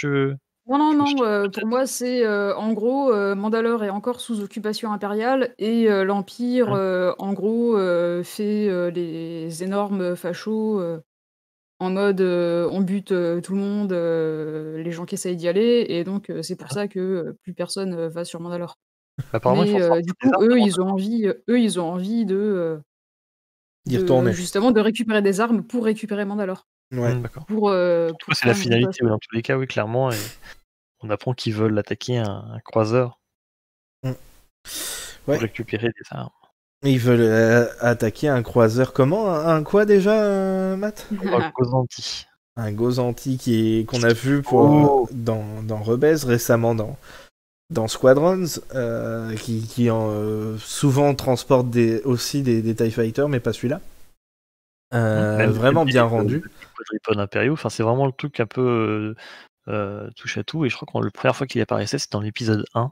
Non, pour moi, c'est en gros, Mandalore est encore sous occupation impériale et l'Empire, en gros, fait les énormes fachos en mode on bute tout le monde, les gens qui essayent d'y aller, et donc c'est pour ça que plus personne va sur Mandalore. Apparemment, Mais du coup, eux, ils ont envie de d'y retourner. Justement, de récupérer des armes pour récupérer Mandalore. Ouais. D'accord. Pour c'est la finalité, dans tous les cas, oui, clairement. Et on apprend qu'ils veulent attaquer un croiseur pour récupérer des armes. Ils veulent attaquer un croiseur. Comment? Un quoi déjà, Matt? Un Gozanti. Un Gozanti qu'on a vu dans Rebels récemment dans Squadrons, qui souvent transporte aussi des TIE Fighters, mais pas celui-là. Vraiment bien rendu. Quadripod impériaux, enfin, c'est vraiment le truc un peu touche à tout, et je crois que la première fois qu'il apparaissait, c'était dans l'épisode 1.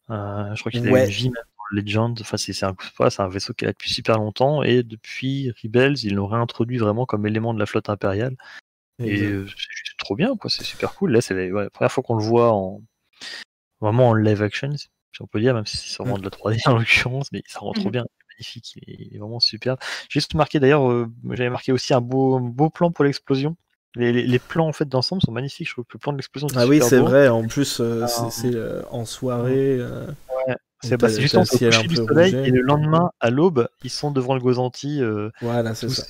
Je crois qu'il a une vie même dans Legend. Enfin, c'est un vaisseau qui est là depuis super longtemps, et depuis Rebels, ils l'ont réintroduit vraiment comme élément de la flotte impériale. Et c'est juste trop bien, quoi. C'est super cool. Là, c'est la première fois qu'on le voit vraiment en live action. si on peut dire, même si c'est sûrement de la 3D en l'occurrence, mais ça rend trop bien, il est magnifique, il est vraiment superbe. J'ai juste marqué d'ailleurs, j'avais marqué aussi un beau plan pour l'explosion. Les plans en fait d'ensemble sont magnifiques, je trouve que le plan de l'explosion est Ah oui, super c'est beau. vrai, en plus, c'est en soirée. Ouais, C'est c'est justement le au ciel un coucher du peu soleil, rouget. et le lendemain, à l'aube, ils sont devant le Gozanti, Voilà, c'est tous ça.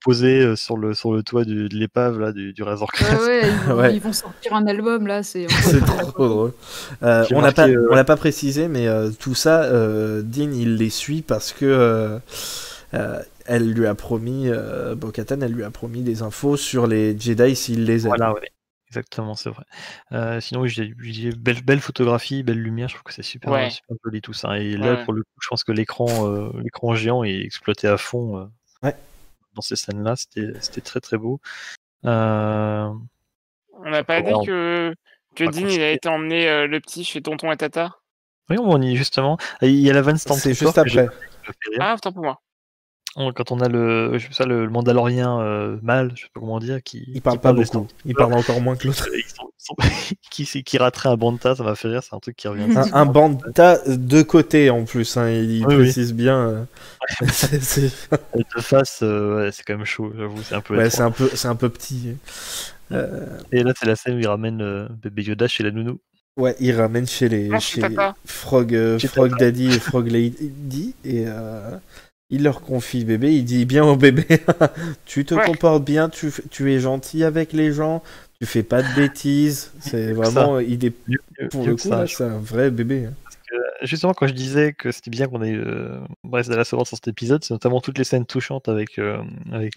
posés sur le toit de l'épave là, du Razor Ouais, Crest. ouais, Ouais. ils vont sortir un album là, c'est C'est trop drôle. J'ai On l'a marqué, on l'a pas précisé, mais tout ça, Dean il les suit parce que elle lui a promis, Bo-Katan, elle lui a promis des infos sur les Jedi s'il les aide. Voilà, ouais. Exactement, c'est vrai. Sinon, oui, j'ai belle photographie, belle lumière, je trouve que c'est super, Ouais. super joli tout ça. Et là, Ouais. pour le coup, je pense que l'écran géant est exploité à fond Ouais. dans ces scènes-là. C'était très très beau. Euh, On n'a pas dit on que va Dean il a continuer. été emmené le petit chez tonton et tata. Oui, on y est justement. Il y a la Van C'est Stormtrooper juste que j'ai après. noté, qui me fait rire. Ah, autant pour moi. Quand on a le Mandalorien mâle, je sais pas comment dire, qui Il parle pas parle des beaucoup. Il Stormtroopers, parle encore moins que l'autre. qui raterait un Banta, ça m'a fait rire, c'est un truc qui revient. Un Banta de côté en plus, hein, il Oui, oui. précise bien. De face, ouais, c'est quand même chaud, j'avoue, c'est un peu Ouais, étroit. c'est un peu petit. Et là, c'est la scène où il ramène bébé Yoda chez la nounou. Ouais, il ramène chez Non, chez Tata. Frog, Chez Frog Tata. Daddy et Frog Lady et il leur confie bébé. Il dit bien au bébé, tu te Ouais. comportes bien, tu es gentil avec les gens, tu fais pas de bêtises. C'est vraiment, il est pour le coup là, c'est un vrai bébé. Justement, quand je disais que c'était bien qu'on ait Bryce Dallas Howard sur cet épisode, c'est notamment toutes les scènes touchantes avec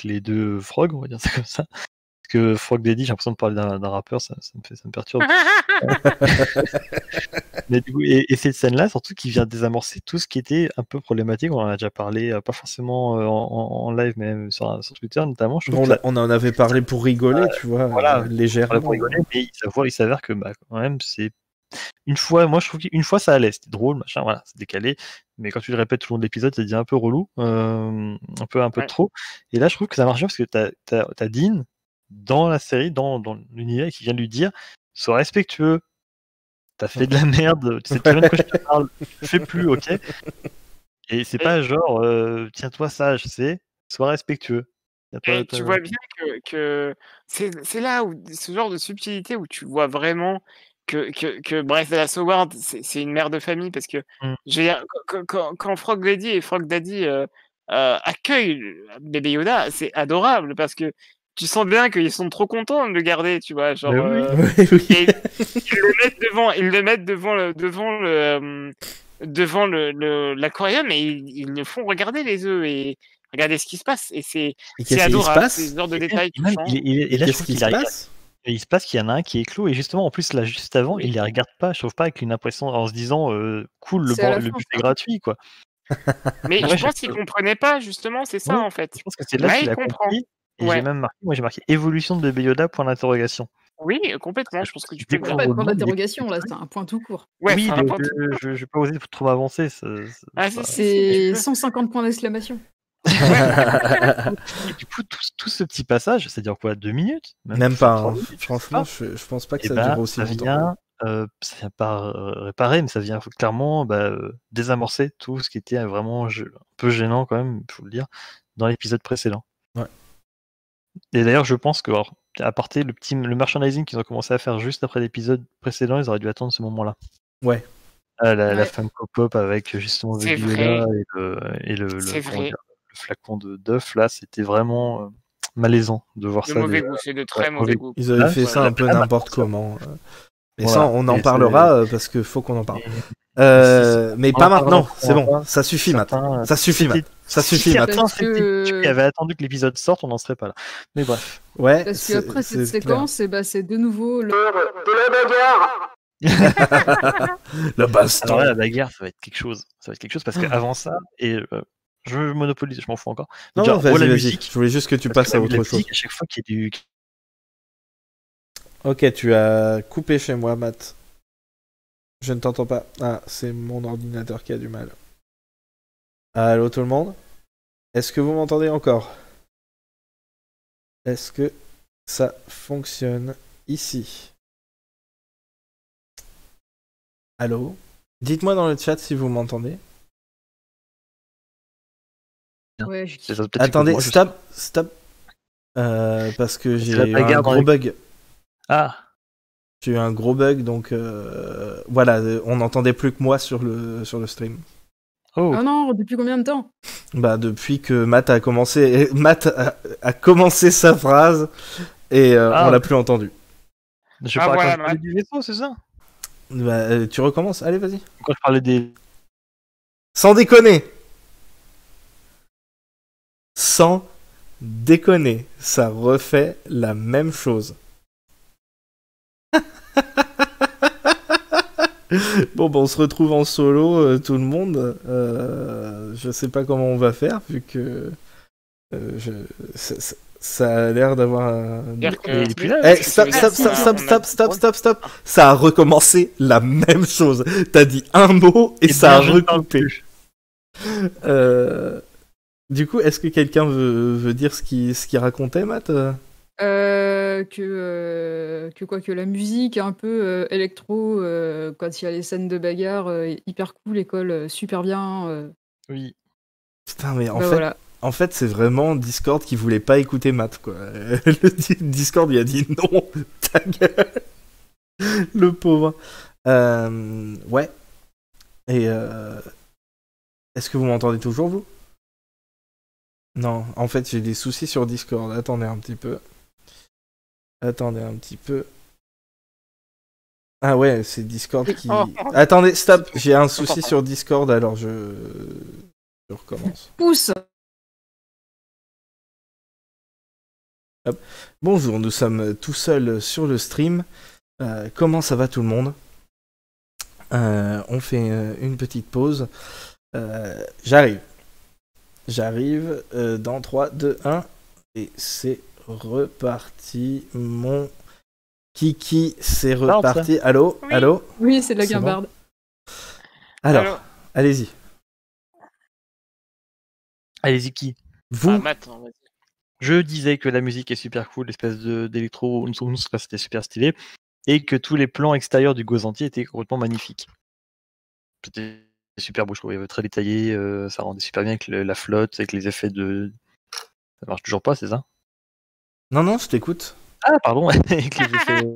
les deux Frogs, on va dire ça comme ça. Parce que Frog Daddy, j'ai l'impression de parler d'un rappeur, ça me perturbe. Mais du coup, et cette scène-là, surtout qui vient désamorcer tout ce qui était un peu problématique, on en a déjà parlé, pas forcément en live, mais même sur Twitter notamment. Je trouve que On en avait parlé pour rigoler, tu vois, voilà, légèrement. pour rigoler, mais il s'avère que quand même, c'est une fois, moi je trouve qu'une fois ça allait, c'était drôle, machin, voilà, c'est décalé, mais quand tu le répètes tout le long de l'épisode, ça devient un peu relou, un peu Ouais. trop. Et là, je trouve que ça marche bien parce que t'as Dean dans la série, dans l'univers, qui vient lui dire sois respectueux, t'as fait de la merde, tu sais très bien de quoi je te parle, tu fais plus, ok. Et c'est pas genre tiens-toi sage, c'est sois respectueux. Et tu vois bien que c'est là où ce genre de subtilité où tu vois vraiment que Bryce Dallas Howard, c'est une mère de famille parce que Mmh. je veux dire, quand Frog Lady et Frog Daddy accueillent bébé Yoda, c'est adorable parce que tu sens bien qu'ils sont trop contents de le garder, tu vois, genre. Mais oui. Et ils le mettent devant l'aquarium et ils le font regarder les œufs et regarder ce qui se passe. Et c'est qu'est-ce qui se adorable, passe c'est ce genre de Et détails même, touchants. et là, je Qu'est-ce trouve qui qu'il se arrive. passe? Et il se passe qu'il y en a un qui est clos, et justement, en plus, là, juste avant, il les regarde pas, je trouve pas, avec une impression, en se disant cool, C'est à la le fin, buffet ça. gratuit, quoi. Mais Ouais, je pense qu'il comprenait pas, justement, c'est ça oui, en fait. je pense que c'est là Là, qu'il il a comprend. compris, et Ouais. j'ai marqué évolution de bébé Yoda, point d'interrogation. Oui, complètement, je pense que tu peux le C'est dire. pas Découvre de le point monde, d'interrogation, là, c'est un point tout court. Ouais, oui, c'est mais un point tout court. je vais pas oser trop m'avancer. Ah si, si, tu C'est peux. 150 points d'exclamation. Et du coup, tout ce petit passage, ça dure quoi, 2 minutes? Même pas, 3 hein. minutes, je sais Franchement, pas. je pense pas que Et ça dure bah, aussi ça longtemps. ça vient pas réparer, mais ça vient clairement désamorcer tout ce qui était vraiment un peu gênant quand même, il faut le dire, dans l'épisode précédent. Ouais. Et d'ailleurs, je pense que, alors, à part le merchandising qu'ils ont commencé à faire juste après l'épisode précédent, ils auraient dû attendre ce moment-là. Ouais. La Ouais. Funko Pop avec justement C'est Baby vrai. Yoda et le C'est comment vrai. dire, le flacon d'œuf là, c'était vraiment malaisant de voir De ça mauvais déjà. goût, c'est de Ouais, très mauvais goût. Ils avaient Là, fait ça Voilà. un peu là, n'importe maintenant, comment. Mais voilà. ça, on en Et parlera parce que faut qu'on en parle. Mais on pas en parlera maintenant, quand c'est on en bon. parle. Ça suffit maintenant. Ça suffit C'était- maintenant. Ça Si suffit maintenant. certains Parce que- c'était qui avaient attendu que l'épisode sorte, on n'en serait pas là. Mais bref. Ouais. Parce qu'après cette c'est séquence, c'est de nouveau le... Le baston. Alors là, la bagarre, ça va être quelque chose. Ça va être quelque chose parce qu'avant ça, et je monopolise, je m'en fous encore. Non, Déjà, vas-y, la vas-y. musique. Je voulais juste que tu Parce passes que à la autre chose. musique, à chaque fois qu'il y a du. Ok, tu as coupé chez moi, Matt. Je ne t'entends pas. Ah, c'est mon ordinateur qui a du mal. Allô tout le monde? Est-ce que vous m'entendez encore? Est-ce que ça fonctionne ici? Allô? Dites-moi dans le chat si vous m'entendez. Ouais, C'est ça, peut-être que Attendez, moi, je stop. Parce que j'ai la eu un bagarre dans gros les- bug. Ah, J'ai eu un gros bug, donc voilà, on n'entendait plus que moi sur le stream. oh, Ah non, depuis combien de temps? Bah depuis que Matt a commencé, a commencé sa phrase et Ah. on l'a plus entendu. je Ah, parlais voilà, quand je parlais du vaisseau, c'est ça? Bah, tu recommences, allez vas-y. Quand je parlais des... Sans déconner. Sans déconner, ça refait la même chose. Bon, bah, on se retrouve en solo, tout le monde. Je sais pas comment on va faire, vu que ça a l'air d'avoir un... C'est-à-dire que- Et puis là, Eh, Est-ce que ça veut dire stop. Ça a recommencé la même chose. T'as dit un mot et Eh ça a bien, je ne parle recoupé. plus. Du coup, est-ce que quelqu'un veut dire ce qu'il racontait, Matt Que la musique un peu électro, quand il y a les scènes de bagarre, hyper cool, colle super bien. Oui. Putain, mais Bah voilà. en fait, c'est vraiment Discord qui voulait pas écouter Matt, quoi. Le Discord lui a dit non, ta gueule. Le pauvre. Ouais. Et est-ce que vous m'entendez toujours, vous? Non, en fait, j'ai des soucis sur Discord. Attendez un petit peu. Ah ouais, c'est Discord qui... Oh. Attendez, stop. J'ai un souci sur Discord, alors je recommence. Pousse! Bonjour, nous sommes tout seuls sur le stream. Comment ça va tout le monde? On fait une petite pause. J'arrive dans 3, 2, 1 et c'est reparti. Mon Kiki, c'est reparti. Allô? Oui. Allô? Oui, c'est de la C'est bon. guimbarde. Alors, Allô allez-y. Allez-y, qui? Vous, Ah, Matt, on va dire. Je disais que la musique est super cool, l'espèce d'électro, c'était super stylé, et que tous les plans extérieurs du Gozanti étaient complètement magnifiques. C'était super beau, je trouvais très détaillé, ça rendait super bien avec la flotte, avec les effets de... Ça marche toujours pas, c'est ça? non, je t'écoute. Ah, pardon, avec les effets...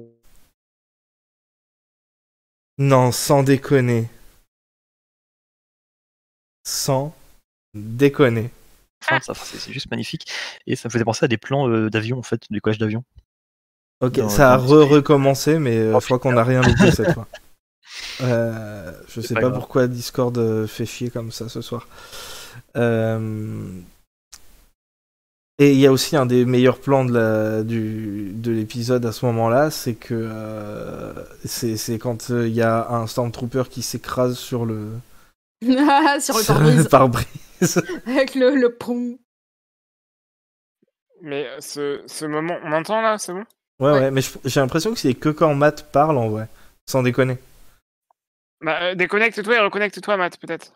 Non, sans déconner. Sans déconner. Enfin, c'est juste magnifique, et ça me faisait penser à des plans d'avion, en fait, du collège d'avion. Ok, Dans- ça a dans le- recommencé, mais Oh, je crois qu'on n'a rien loupé cette fois. Je sais pas pas grave. pourquoi Discord fait chier comme ça ce soir. Et il y a aussi un des meilleurs plans de l'épisode à ce moment-là, c'est que c'est quand il y a un Stormtrooper qui s'écrase sur le Sur le pare-brise, pare-brise. avec le pont. Mais ce moment, on m'entend là, c'est bon? Ouais, mais j'ai l'impression que c'est que quand Matt parle en vrai, sans déconner. Bah, déconnecte-toi et reconnecte-toi, Matt, peut-être.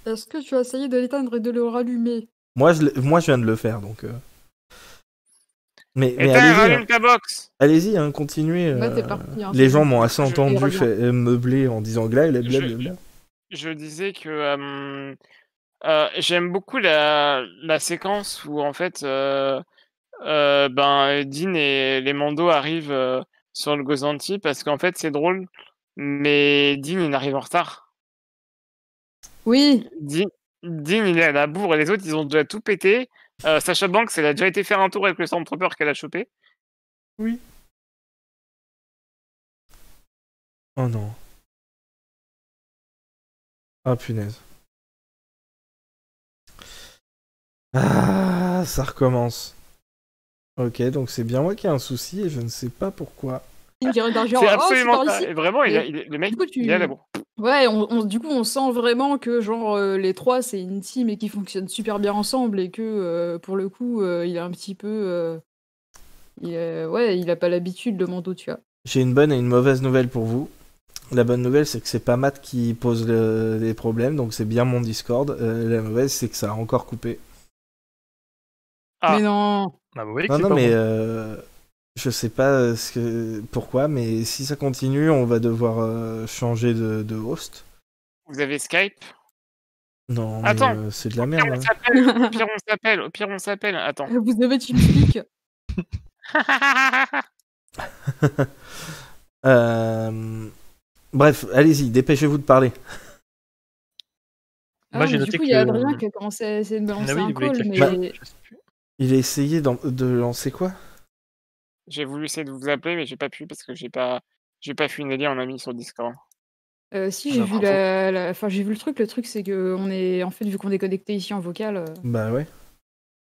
Est-ce que tu as essayé de l'éteindre et de le rallumer? Moi, je viens de le faire, donc... Mais Éteins, allez-y, rallume hein. ta box! Allez-y, hein, continuez. Bah, t'es parti, hein, les c'est gens bon. m'ont assez Je- entendu il revient. meubler en disant blablabla. Je disais que j'aime beaucoup la séquence où, en fait, Dean et les Mando arrivent sur le Gozanti, parce qu'en fait, c'est drôle, mais Dean, il arrive en retard. Oui, Dean, il est à la bourre, et les autres, ils ont déjà tout pété. Sasha Banks, elle a déjà été faire un tour avec le Stormtrooper qu'elle a chopé. Oh non. Ah punaise. Ah, ça recommence. Ok, donc c'est bien moi qui ai un souci et je ne sais pas pourquoi. il dirait d'un genre, C'est oh, absolument c'est par ça. ici. Et vraiment, Et le mec, du coup, il est à la bourre. Ouais, du coup, on sent vraiment que genre les trois, c'est une team et qu'ils fonctionnent super bien ensemble et que pour le coup, il est un petit peu, ouais, il a pas l'habitude le Mando, tu vois. J'ai une bonne et une mauvaise nouvelle pour vous. La bonne nouvelle, c'est que c'est pas Matt qui pose les problèmes, donc c'est bien mon Discord. La mauvaise, c'est que ça a encore coupé. Ah. Mais non. Ah, vous voyez que Non, c'est non, pas mais bon. Je sais pas pourquoi, mais si ça continue, on va devoir changer de host. Vous avez Skype? Non, mais Attends. c'est de la Au merde. pire, on Hein. s'appelle. Au pire, on s'appelle. Attends. Vous avez TeamSpeak? Bref, allez-y, dépêchez-vous de parler. Moi, j'ai Du noté coup, il y a que- Adrien qui a commencé à essayer de me lancer Ah oui, un il voulait call, capturer, mais je sais plus. Il a essayé de lancer quoi? J'ai voulu essayer de vous appeler, mais j'ai pas pu parce que j'ai pas fait une on m'a mis sur Discord. si j'ai vu bravo. enfin j'ai vu le truc. Le truc, c'est que on est en fait, vu qu'on est connecté ici en vocal, Bah ouais.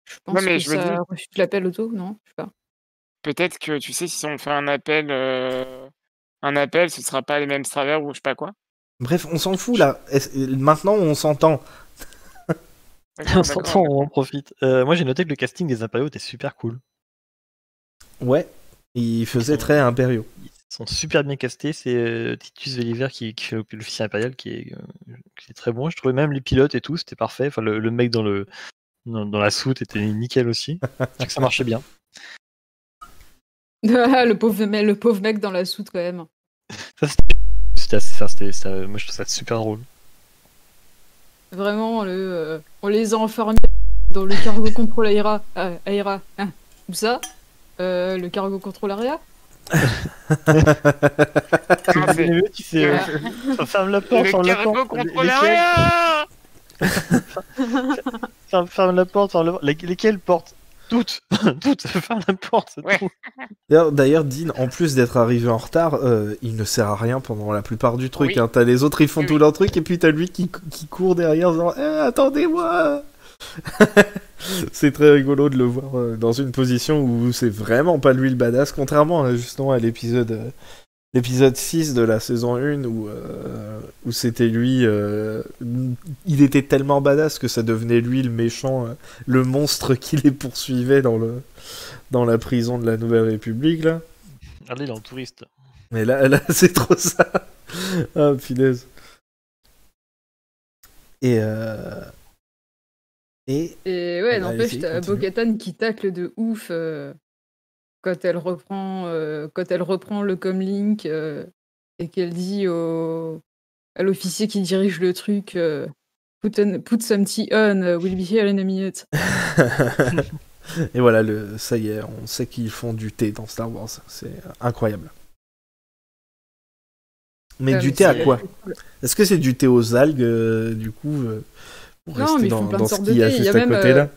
je Non, pense mais que je me ça dis, refuse l'appel auto, non? Je sais pas. peut-être que tu sais, si on fait un appel, ce sera pas les mêmes serveurs ou je sais pas quoi. Bref, on s'en fout là. Maintenant, on s'entend. D'accord, On s'entend, on en profite. Moi, j'ai noté que le casting des Impériaux était super cool. Ouais, il faisait très impériaux. Ils sont super bien castés. C'est Titus Welliver qui fait l'officier impérial qui est très bon. Je trouvais même les pilotes et tout, c'était parfait. Enfin, le mec dans la soute était nickel aussi. Je trouve que ça marchait bien. Le pauvre mec dans la soute, quand même. Moi, je trouve ça super drôle. Vraiment, on les a enfermés dans le cargo control Aira. Aira. Hein, où ça? Le cargo control Aria? Non, c'est- Tu sais, ferme la porte, Le ferme la cargo porte. contrôleur. Ferme la porte, ferme la porte. Lesquelles portes? Toutes, toutes. Ferme la porte. C'est Ouais. tout. D'ailleurs, Dean, en plus d'être arrivé en retard, il ne sert à rien pendant la plupart du truc. Oui. Hein. T'as les autres, ils font Oui, tout oui. leur truc, et puis t'as lui qui court derrière, genre attendez-moi. C'est très rigolo de le voir dans une position où c'est vraiment pas lui le badass, contrairement justement à l'épisode 6 de la saison 1 où c'était lui. Il était tellement badass que ça devenait lui le méchant, le monstre qui les poursuivait dans la prison de la Nouvelle République là. Allez, il est en touriste. Mais là c'est trop ça. Ah punaise. Et ouais, Bah, n'empêche, allez-y, t'as continue. Bo-Katan qui tacle de ouf quand elle reprend le comlink et qu'elle dit à l'officier qui dirige le truc put some tea on, we'll be here in a minute. Et voilà, ça y est, on sait qu'ils font du thé dans Star Wars. C'est incroyable. Mais du thé à quoi? Est-ce que c'est du thé aux algues, du coup, pour Non, rester mais ils font plein de dans ce sortes de qu'il y a thé. Il y juste a à même, côté là?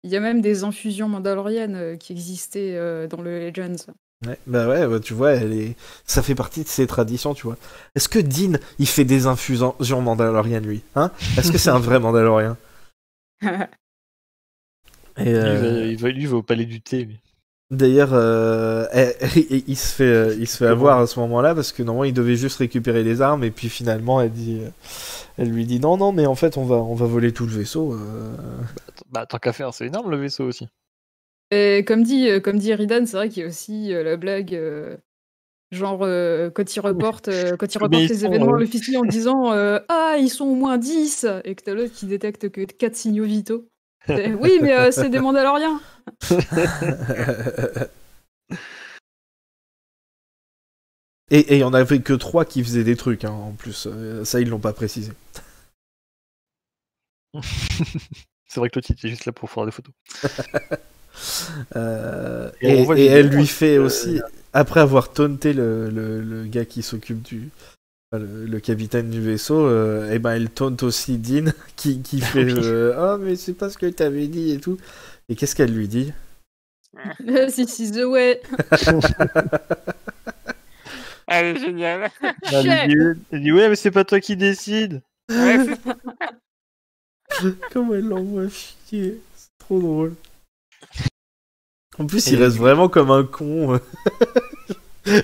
Il y a même des infusions mandaloriennes qui existaient dans le Legends. Ouais, bah, tu vois, ça fait partie de ses traditions, tu vois. Est-ce que Dean, il fait des infusions mandaloriennes, lui? Hein? Est-ce que c'est un vrai mandalorien? Et, Lui, va au palais du thé. Lui. d'ailleurs, il se fait avoir à ce moment-là parce que normalement il devait juste récupérer les armes et puis finalement elle lui dit non mais en fait on va voler tout le vaisseau. Bah, tant qu'à faire, c'est énorme le vaisseau aussi. Et comme dit Eridan, c'est vrai qu'il y a aussi la blague, genre quand il reporte les événements à l'officier en disant ah, ils sont au moins 10 et que t'as l'autre qui détecte que 4 signaux vitaux. Oui, mais c'est des Mandaloriens. Et il y en avait que 3 qui faisaient des trucs, hein, en plus. Ça, ils l'ont pas précisé. C'est vrai que l'autre, il était juste là pour faire des photos. Et elle lui fait aussi, après avoir taunté le gars qui s'occupe le capitaine du vaisseau, et ben elle taunt aussi Dean qui fait oh mais c'est pas ce que t'avais dit et tout. Et qu'est-ce qu'elle lui dit? This is the way. Elle est géniale. Elle dit ouais, mais c'est pas toi qui décide. Ouais, Comment elle l'envoie chier, c'est trop drôle. En plus, il reste vraiment comme un con.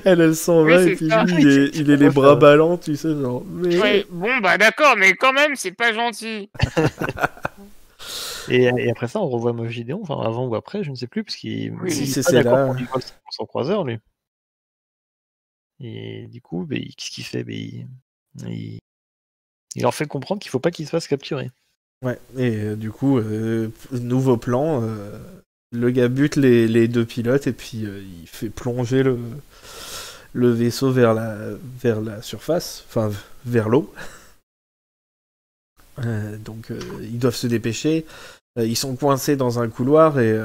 Elle s'en va et puis lui, il est les bras ballants, tu sais, genre. Mais... Ouais, bon, bah d'accord, mais quand même, c'est pas gentil. Et après ça, on revoit Moff Gideon, enfin avant ou après, je ne sais plus, parce qu'il c'est pas d'accord là. pour lui voler son croiseur, lui. Et du coup, qu'est-ce qu'il fait? Il leur fait comprendre qu'il faut pas qu'il se fasse capturer. Ouais, et du coup, nouveau plan. le gars bute les deux pilotes et puis il fait plonger le vaisseau vers la surface, enfin vers l'eau. Donc ils doivent se dépêcher. Ils sont coincés dans un couloir et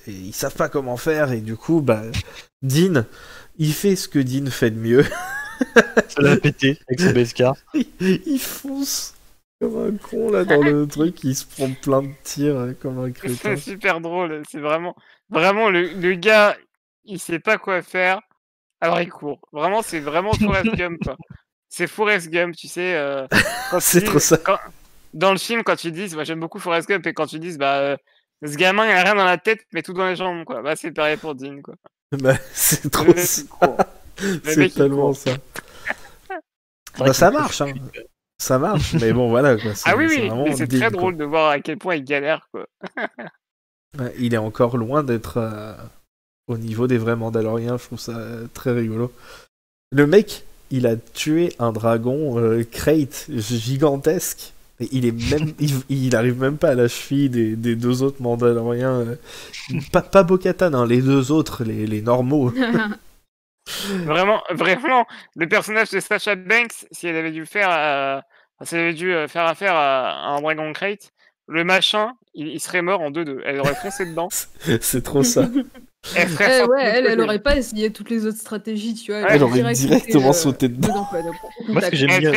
ils savent pas comment faire. Et du coup, Dean, il fait ce que Dean fait de mieux. Ça l'a pété avec son Beskar. Il fonce comme un con là dans le truc. Il se prend plein de tirs comme un crétin. C'est super drôle. C'est vraiment le gars, il sait pas quoi faire. Alors il court. Vraiment, c'est vraiment Forrest Gump, quoi. C'est Forrest Gump, tu sais. Quand C'est tu trop dis- ça. Dans le film, quand tu dis, j'aime beaucoup Forrest Gump, et quand tu dis, ce gamin, il a rien dans la tête, mais tout dans les jambes, quoi. Bah, c'est pareil pour Dean, quoi. C'est trop Le mec, ça. il court. Le C'est mec, il tellement court. ça. Ça marche, hein. Ça marche, mais bon, voilà, quoi. Ah oui, c'est oui, vraiment mais c'est Dean, très quoi. drôle de voir à quel point il galère, quoi. Ouais, il est encore loin d'être au niveau des vrais Mandaloriens. Je trouve ça très rigolo. Le mec, il a tué un dragon Krayt gigantesque. Et il est même, il arrive même pas à la cheville des deux autres Mandaloriens. Pas Bo-Katan, hein, les deux autres, les normaux. Vraiment, le personnage de Sasha Banks, si elle avait dû faire affaire à un Dragon Crate, le machin, il serait mort en 2-2. Elle aurait foncé dedans. C'est trop ça. Elle serait ressortie de l'autre Elle côté. aurait pas essayé toutes les autres stratégies, tu vois. Elle aurait directement sauté dedans. quoi, Moi, ce que j'aime bien,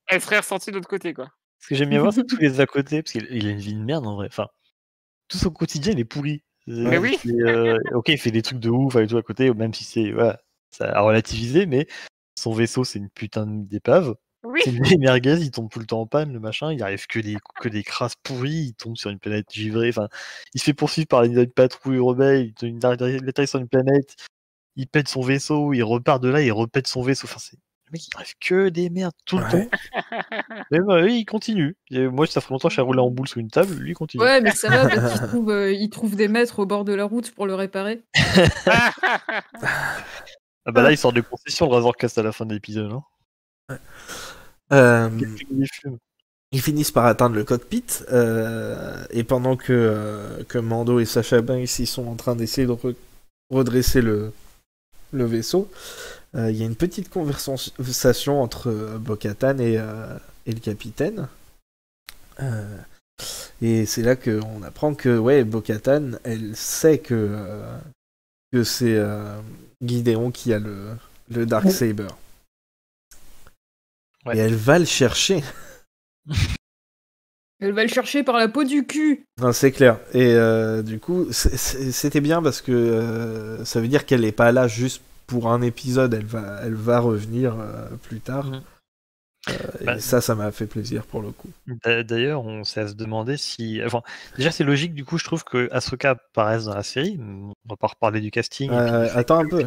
Elle serait ressortie de l'autre côté, quoi. ce que j'aime bien voir, c'est tous les à côté, parce qu'il a une vie de merde en vrai. Enfin, tout son quotidien, il est pourri. Mais oui. Ok, il fait des trucs de ouf et tout à côté, même si c'est ça a relativisé, mais son vaisseau, c'est une putain d'épave. Oui. C'est des merguez, il tombe tout le temps en panne, le machin, il arrive que des crasses pourries, il tombe sur une planète givrée, enfin, il se fait poursuivre par une patrouille rebelle, il atterrit sur une planète, il pète son vaisseau, il repart de là, il repète son vaisseau, enfin, le mec, il arrive que des merdes tout le temps. Mais lui, il continue. Et moi, ça fait longtemps que je suis roulé en boule sous une table, lui, il continue. Ouais, mais ça va, parce qu'il trouve des maîtres au bord de la route pour le réparer. Ah bah là, il sort de concession, le Razorcast à la fin de l'épisode, non Ils finissent par atteindre le cockpit, et pendant que Mando et Sasha Banks ils sont en train d'essayer de redresser le vaisseau, il y a une petite conversation entre Bo-Katan et le capitaine. Et c'est là qu'on apprend que Bo-Katan, elle sait que c'est Gideon qui a le Darksaber. Ouais. Et elle va le chercher. Elle va le chercher par la peau du cul. Non, c'est clair. Et du coup, c'était bien parce que ça veut dire qu'elle n'est pas là juste pour un épisode. Elle va revenir plus tard. Et ça m'a fait plaisir pour le coup. D'ailleurs, on s'est à se demander si. Enfin, déjà, c'est logique, du coup, je trouve que Ahsoka apparaisse dans la série. On va pas reparler du casting. Attends un peu.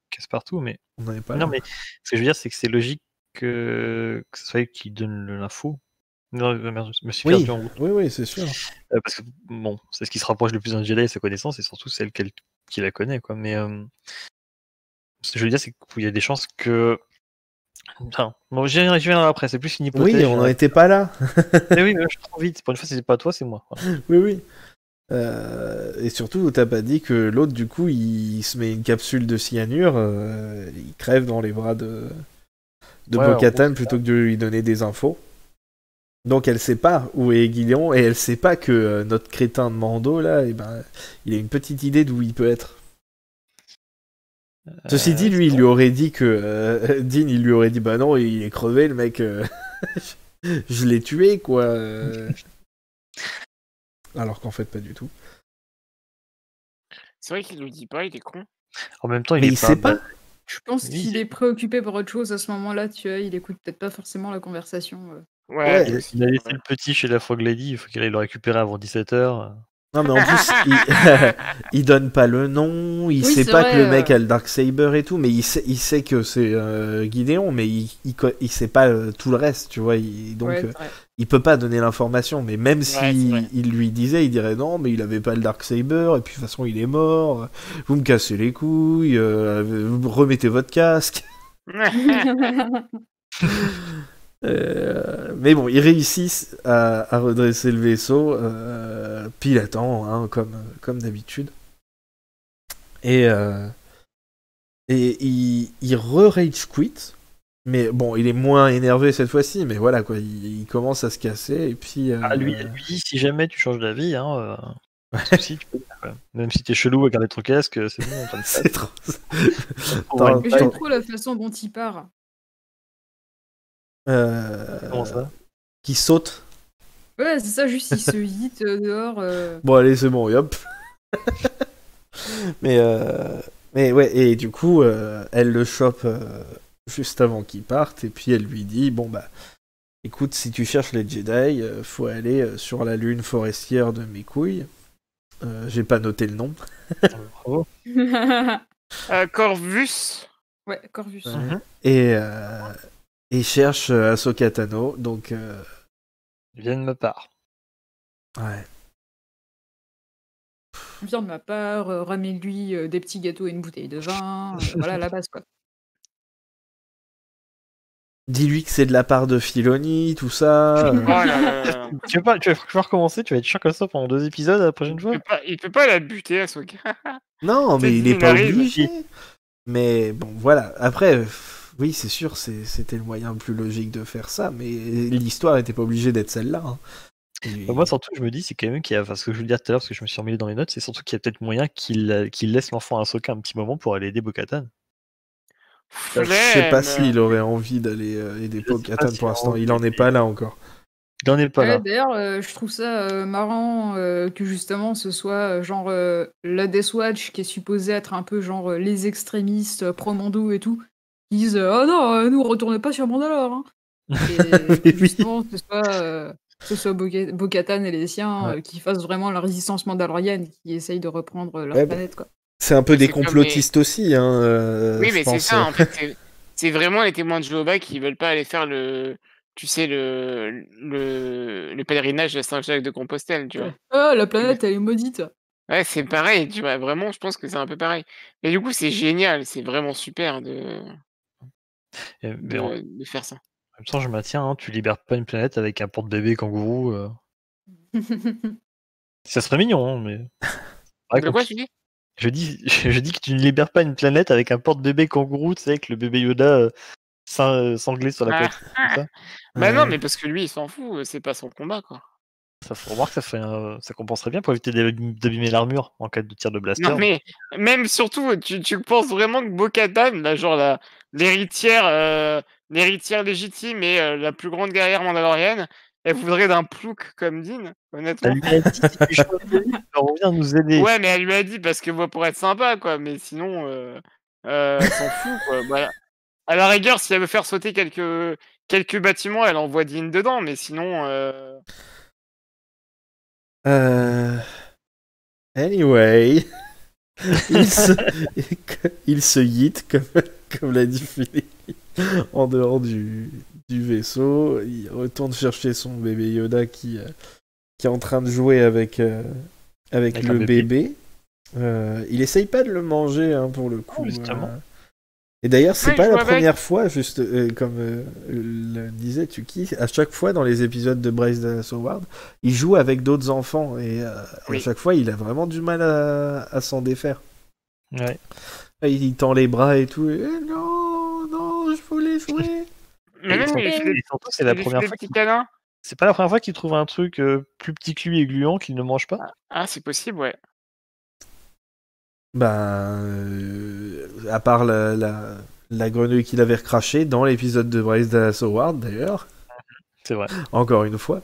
Casse partout, mais. On n'avait pas. Non, mais ce que je veux dire, c'est que c'est logique que ce soit elle qui donne l'info. Non, merde, je me suis perdu en route. Oui, c'est sûr. Parce que, bon, c'est ce qui se rapproche le plus d'un Jedi et sa connaissance, et surtout celle qui la connaît, quoi. Mais ce que je veux dire, c'est qu'il y a des chances que. Enfin, bon, je viens après, c'est plus une hypothèse. Oui, on n'en était pas là. Mais oui, mais je suis trop vite. Pour une fois, c'est pas toi, c'est moi. Voilà. Oui. Et surtout, t'as pas dit que l'autre, du coup, il se met une capsule de cyanure, il crève dans les bras de Bo-Katan plutôt que de lui donner des infos. Donc elle sait pas où est Gideon et elle sait pas que notre crétin de Mando là, il a une petite idée d'où il peut être. Ceci dit, lui, il lui aurait dit que Dean, il lui aurait dit bah non, il est crevé le mec, je l'ai tué quoi. Alors qu'en fait pas du tout. C'est vrai qu'il le dit pas, il est con. En même temps, Mais il sait pas. Je pense qu'il est préoccupé par autre chose à ce moment-là, tu vois, il écoute peut-être pas forcément la conversation. Ouais, il a laissé le petit chez la Frog Lady, il faut qu'il aille le récupérer avant 17h. Non mais en plus, il donne pas le nom, il sait c'est pas vrai, que le mec a le Darksaber et tout, mais il sait que c'est Gideon, mais il sait pas tout le reste, tu vois, donc il peut pas donner l'information, mais même si il lui disait, il dirait non, mais il avait pas le Darksaber, et puis de toute façon il est mort, vous me cassez les couilles, vous remettez votre casque. Mais bon, ils réussissent à redresser le vaisseau, puis il attend, hein, comme d'habitude. Et, il re-rage quit. Mais bon, il est moins énervé cette fois-ci, mais voilà quoi, il commence à se casser et puis. Lui, si jamais tu changes d'avis, pas de souci, tu peux le faire, quoi. Même si t'es chelou à garder ton casque, c'est bon, t'en C'est trop. Ouais. Mais j'aime trop la façon dont il part. Comment ça? Qui saute. Ouais, c'est ça, juste il se hit dehors. Bon, allez, c'est bon, et hop. mais ouais, et du coup, elle le chope juste avant qu'il parte, et puis elle lui dit bon, bah, écoute, si tu cherches les Jedi, faut aller sur la lune forestière de mes couilles. J'ai pas noté le nom. Bravo. Corvus. Ouais, Corvus. Et cherche Ahsoka Tano, donc. Viens de ma part. Ouais. Viens de ma part, ramène-lui des petits gâteaux et une bouteille de vin. Voilà la base, quoi. Dis-lui que c'est de la part de Filoni, tout ça. Oh là là là. Tu vas recommencer, tu vas être chiant comme ça pendant 2 épisodes la prochaine fois. Il peut pas la buter, Ahsoka. Non, mais C'est il est qu'il pas arrive. obligé. Mais bon, voilà. Après, oui, c'est sûr, c'était le moyen le plus logique de faire ça, mais l'histoire n'était pas obligée d'être celle-là. Hein. Et- Moi, surtout, je me dis, c'est quand même qu'il y a, enfin, ce que je voulais dire tout à l'heure, parce que je me suis emmêlé dans les notes, c'est surtout qu'il y a peut-être moyen qu'il laisse l'enfant à Ahsoka un petit moment pour aller aider Bo-Katan. Je sais pas Flemme. s'il aurait envie d'aller aider Je sais pas Bo-Katan s'il pour a l'instant. envie, Il en est mais- pas là encore. Il en est pas Ouais, là. d'ailleurs, je trouve ça marrant que justement ce soit genre la Death Watch qui est supposée être un peu genre les extrémistes pro-Mando et tout, qui disent oh non, nous retournez pas sur Mandalore. Hein. Et Mais que oui. justement ce soit Bo-Katan et les siens Ouais. qui fassent vraiment la résistance mandalorienne, qui essayent de reprendre leur Ouais, bah, planète, quoi. C'est un peu des C'est comme complotistes aussi, hein, Oui, je mais c'est pense. ça, en fait. C'est vraiment les témoins de Jéhovah qui veulent pas aller faire tu sais, le pèlerinage à Saint-Jacques-de-Compostelle, tu vois. Ah, la planète, elle est maudite. Ouais, c'est pareil, tu vois. Vraiment, je pense que c'est un peu pareil. Mais du coup, c'est génial, c'est vraiment super Mais en de faire ça. même temps, je maintiens, tu libères pas une planète avec un porte-bébé kangourou. Ça serait mignon, mais. Ouais, De quoi tu dis? je dis que tu ne libères pas une planète avec un porte-bébé kangourou, tu sais, avec le bébé Yoda sanglé sur la Ah, poitrine. Comme ça. Bah non, Ouais. mais parce que lui, il s'en fout, c'est pas son combat, quoi. Ça faut remarque, ça compenserait bien pour éviter d'abîmer l'armure en cas de tir de blaster. Non, mais même surtout, tu penses vraiment que Bo-Katan, là, genre l'héritière légitime et la plus grande guerrière mandalorienne, elle voudrait d'un plouc comme Dean, Elle honnêtement? lui a dit si tu changes de vie, tu reviens nous aider. Ouais, mais elle lui a dit parce que moi, pour être sympa, quoi. Mais sinon, elle s'en fout, quoi. Bah, à la rigueur, si elle veut faire sauter quelques bâtiments, elle envoie Dean dedans, mais sinon, Anyway, il se yeet, comme l'a dit Philippe, en dehors du vaisseau. Il retourne chercher son bébé Yoda qui est en train de jouer avec Avec le un bébé. Il essaye pas de le manger, hein, pour le coup. justement. Et d'ailleurs, c'est Ouais, pas il la joue avec. première fois, juste comme le disait Tuki, à chaque fois dans les épisodes de Bryce Dallas Howard, il joue avec d'autres enfants et à Oui. chaque fois, il a vraiment du mal à s'en défaire. Ouais. Il tend les bras et tout. Et, non, non, je voulais jouer. Mais même, il lui fait des, Et surtout, c'est la il lui fait première des fois petits qu'il... câlins. C'est pas la première fois qu'il trouve un truc plus petit que lui et gluant qu'il ne mange pas. Ah, c'est possible, ouais. À part la grenouille qu'il avait recrachée dans l'épisode de Bryce Dallas Howard, d'ailleurs. C'est vrai. Encore une fois.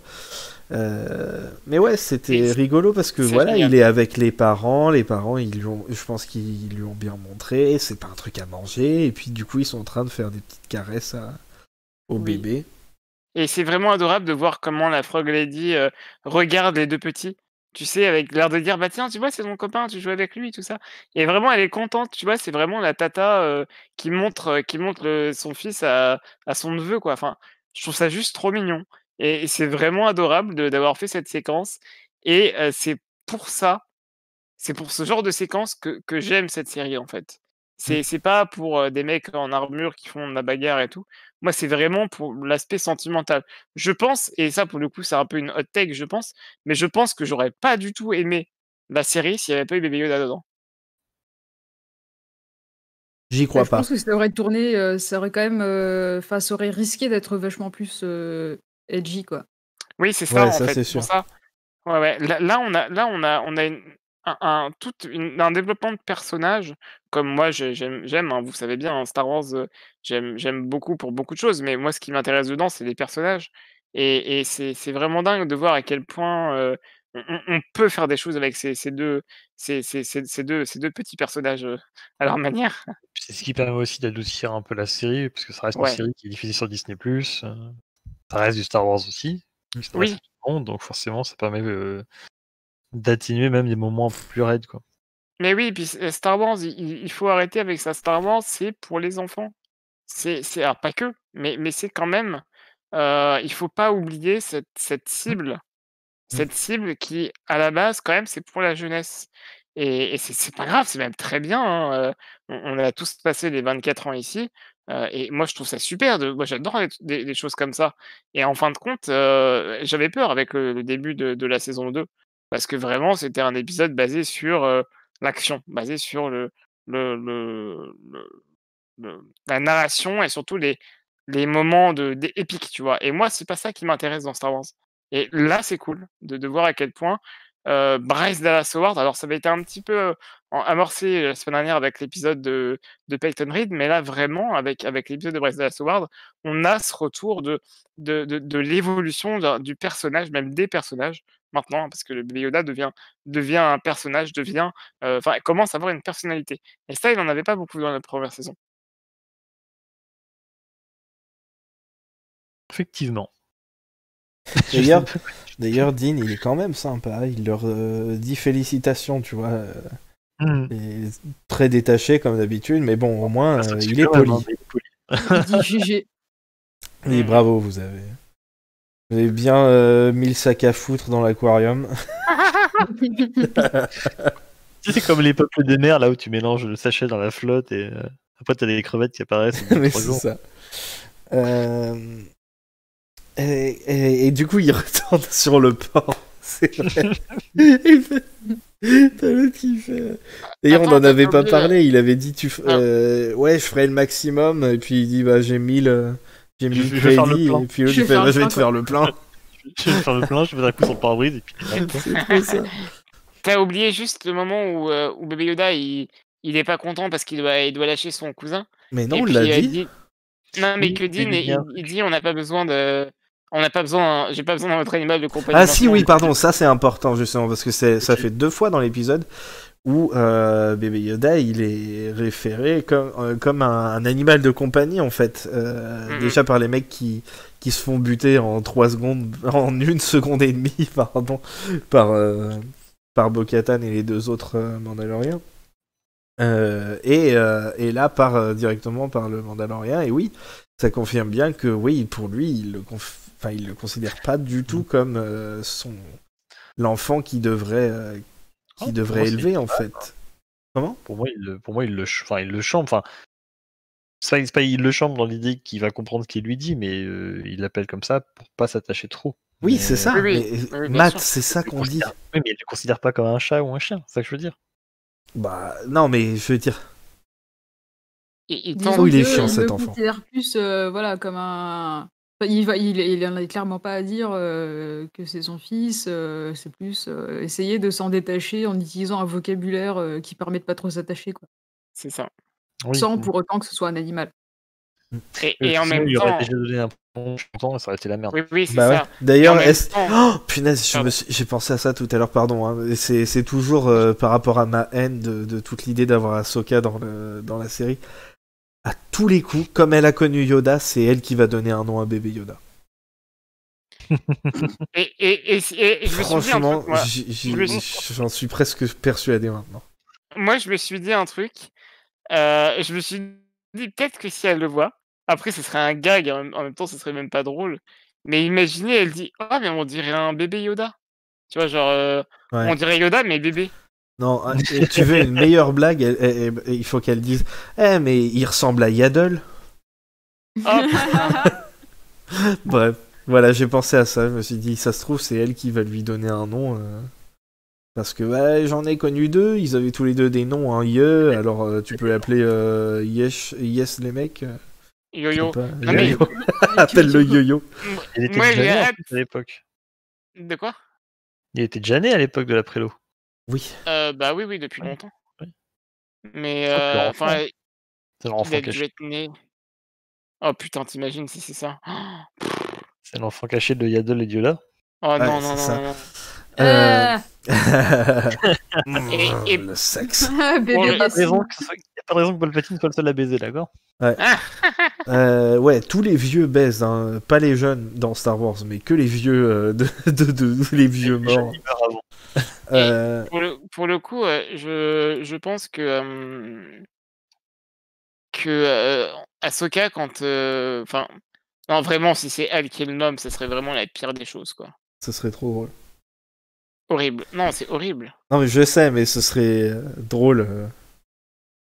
Mais ouais, c'était Et rigolo parce que c'est voilà, génial. il est avec les parents. Les parents, je pense qu'ils lui ont bien montré. C'est pas un truc à manger. Et puis du coup, ils sont en train de faire des petites caresses au Oui. bébé. Et c'est vraiment adorable de voir comment la Frog Lady regarde les deux petits. Tu sais, avec l'air de dire, bah tiens, tu vois, c'est ton copain, tu joues avec lui, tout ça. Et vraiment, elle est contente, tu vois, c'est vraiment la tata qui montre son fils à son neveu, quoi. Enfin, je trouve ça juste trop mignon. Et c'est vraiment adorable d'avoir fait cette séquence. Et c'est pour ce genre de séquence que j'aime cette série, en fait. C'est pas pour des mecs en armure qui font de la bagarre et tout. Moi, c'est vraiment pour l'aspect sentimental. Je pense, et ça, pour le coup, c'est un peu une hot take, je pense, mais je pense que j'aurais pas du tout aimé la série s'il y avait pas eu Bébé Yoda dedans. J'y crois Je pas. pense que ça aurait tourné, ça aurait quand même, enfin, ça aurait risqué d'être vachement plus, edgy, quoi. Oui, c'est ça Ouais, en ça fait, c'est c'est pour sûr. ça. Ouais, ouais. Là, on a un développement de personnage comme moi j'aime, hein, vous savez bien, hein, Star Wars, j'aime beaucoup pour beaucoup de choses, mais moi ce qui m'intéresse dedans, c'est les personnages et c'est vraiment dingue de voir à quel point, on peut faire des choses avec ces deux petits personnages, à leur manière. C'est ce qui permet aussi d'adoucir un peu la série, parce que ça reste une Ouais, série qui est diffusée sur Disney+, ça reste du Star Wars aussi, qui s'adresse à oui, tout le monde, donc forcément ça permet, d'atténuer même des moments un peu plus raides, quoi. mais oui, puis Star Wars, il faut arrêter avec ça. Star Wars, c'est pour les enfants. C'est alors pas que, mais c'est quand même, il faut pas oublier Mmh. cette cible qui, à la base, quand même, c'est pour la jeunesse et c'est pas grave, c'est même très bien, hein, on a tous passé les 24 ans ici, et moi, je trouve ça super moi, j'adore des choses comme ça et en fin de compte, j'avais peur avec le début de la saison 2 parce que vraiment, c'était un épisode basé sur, l'action, basé sur le la narration et surtout les moments épiques, tu vois? Et moi, c'est pas ça qui m'intéresse dans Star Wars et là, c'est cool de voir à quel point, Bryce Dallas Howard alors ça avait été un petit peu, amorcé, la semaine dernière avec l'épisode de Peyton Reed, mais là, vraiment avec l'épisode de Bryce Dallas Howard, on a ce retour de l'évolution du personnage, même des personnages maintenant, hein, parce que le bébé Yoda devient un personnage, enfin, commence à avoir une personnalité et ça, il en avait pas beaucoup dans la première saison. Effectivement. Je sais D'ailleurs, pas. d'ailleurs, Dean, il est quand même sympa. Il leur dit félicitations, tu vois. Mmh. Il est très détaché comme d'habitude, mais bon, au moins, Ça tue il est quand même, hein, poli. mais il est poli. Il dit GG. Et bravo, vous avez bien mis le sac à foutre dans l'aquarium. Tu sais, c'est comme les peuples des mers, là où tu mélanges le sachet dans la flotte et après t'as des crevettes qui apparaissent au bout de Mais 3 c'est jours. ça. Et du coup, il retourne sur le port. C'est vrai. Il fait- T'as l'autre qui fait. D'ailleurs, on Attends, n'en avait t'as pas oublié, parlé. Il avait dit ah, ouais, je ferai le maximum. Et puis il dit bah j'ai mis le Je vais faire le crédit. plein. Et puis l'autre Je il vais fait faire bah, le je vais plein, te faire le plein. Je vais faire le plein, je vais mettre un coup sur le pare-brise et puis C'est trop ça. tu oublié juste le moment où bébé Yoda, il est pas content parce qu'il doit lâcher son cousin Mais non, et on puis, l'a dit. Dean non, mais oui, que mais Dean, il y a un il dit: «On n'a pas besoin j'ai pas besoin d'un autre animal de compagnie Ah si, maintenant». oui, pardon, ça c'est important justement parce que ça fait 2 fois dans l'épisode où bébé Yoda il est référé comme un animal de compagnie en fait. Déjà par les mecs qui se font buter en 3 secondes, en 1 seconde et demie, pardon, par Bo-Katan et les 2 autres Mandaloriens. Et là directement par le Mandalorien. Et oui, ça confirme bien que oui, pour lui, il le considère pas du tout comme l'enfant qu'il devrait Oh, pour moi, c'est élever en pas- fait. Comment? Pour moi, il le chambre. Enfin, c'est pas il le chambre dans l'idée qu'il va comprendre ce qu'il lui dit, mais il l'appelle comme ça pour pas s'attacher trop. Oui, Mais c'est ça. Oui, oui, Mais oui, bien Matt, sûr. c'est ça il le qu'on dit. considère- Oui, mais il le considère pas comme un chat ou un chien, c'est ça que je veux dire. Bah non, mais je veux dire. Il Disons tente il est que chiant, il cet le enfant. considère plus, voilà, comme un enfin, il en a clairement pas à dire, que c'est son fils, c'est plus, essayer de s'en détacher en utilisant un vocabulaire, qui permet de pas trop s'attacher, quoi. c'est ça Oui. Sans pour autant que ce soit un animal. et en Sinon, même il aurait temps déjà donné un bon temps et ça aurait été la merde. oui, c'est Bah ouais. ça et en D'ailleurs, même temps oh, punaise, pardon. j'ai pensé à ça tout à l'heure, pardon. Hein. C'est toujours par rapport à ma haine de toute l'idée d'avoir Ahsoka dans la série. À tous les coups, comme elle a connu Yoda, c'est elle qui va donner un nom à bébé Yoda. Et je me suis dit un Franchement, truc, moi. Je me suis j'en suis presque persuadé maintenant. moi, je me suis dit un truc, je me suis dit: «Peut-être que si elle le voit», après ce serait un gag, en même temps, ce serait même pas drôle, mais imaginez, elle dit: «Ah mais on dirait un bébé Yoda». Tu vois? Genre, Ouais. on dirait Yoda mais bébé. Non, tu veux une meilleure blague, il faut qu'elle dise Eh, mais il ressemble à Yaddle. Oh Bref, voilà, j'ai pensé à ça. Je me suis dit, ça se trouve, c'est elle qui va lui donner un nom. Parce que ouais, j'en ai connu 2, ils avaient tous les 2 des noms, hein, Ye, alors tu peux l'appeler Yes les mecs. Yo-yo. Pas, Non, mais- Yo-Yo. Appelle-le Yo-Yo. Il était Moi, déjà j'ai né en hâte. plus, à l'époque. De quoi Il était déjà né à l'époque de la prélo. Oui. Bah oui, depuis Ouais. longtemps. Ouais. Mais Je crois que leur enfant, enfin, C'est leur il enfant a dû caché. être né. Oh putain, t'imagines si c'est ça. C'est l'enfant caché de Yaddle et Diola. Oh Ouais, non, c'est non, ça. non, non. Et- Le sexe. Bébé Bon, Il n'y a pas de Bassine. raison que Palpatine soit le seul à baiser, d'accord? Ouais, tous les vieux baisent, hein. Pas les jeunes dans Star Wars, mais que les vieux les vieux Les jeunes, morts. ils meurent avant. Euh, Pour le coup, je pense que Ahsoka, quand enfin, non, vraiment, si c'est elle qui le nomme, ça serait vraiment la pire des choses, quoi. Ce serait trop drôle. Horrible. Non, c'est horrible. Non mais je sais, mais ce serait drôle.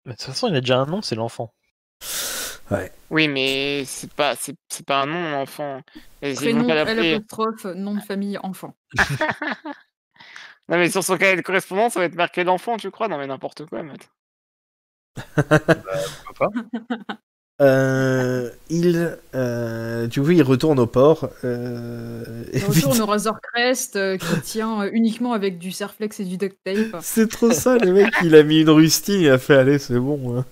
Mais de toute façon, il a déjà un nom, c'est l'enfant. Oui, mais c'est pas un nom, enfant. Ils vont Prénom, pas L l'appeler. apostrophe, nom de famille, enfant. Non, mais sur son cahier de correspondance, ça va être marqué l'enfant, tu crois? Non, mais n'importe quoi, mec. Pourquoi pas? Du coup, il retourne au port. Et Il retourne au Razor Crest qui tient uniquement avec du Serflex et du duct tape. c'est trop ça, le mec, il a mis une rustine, il a fait allez, c'est bon. Hein.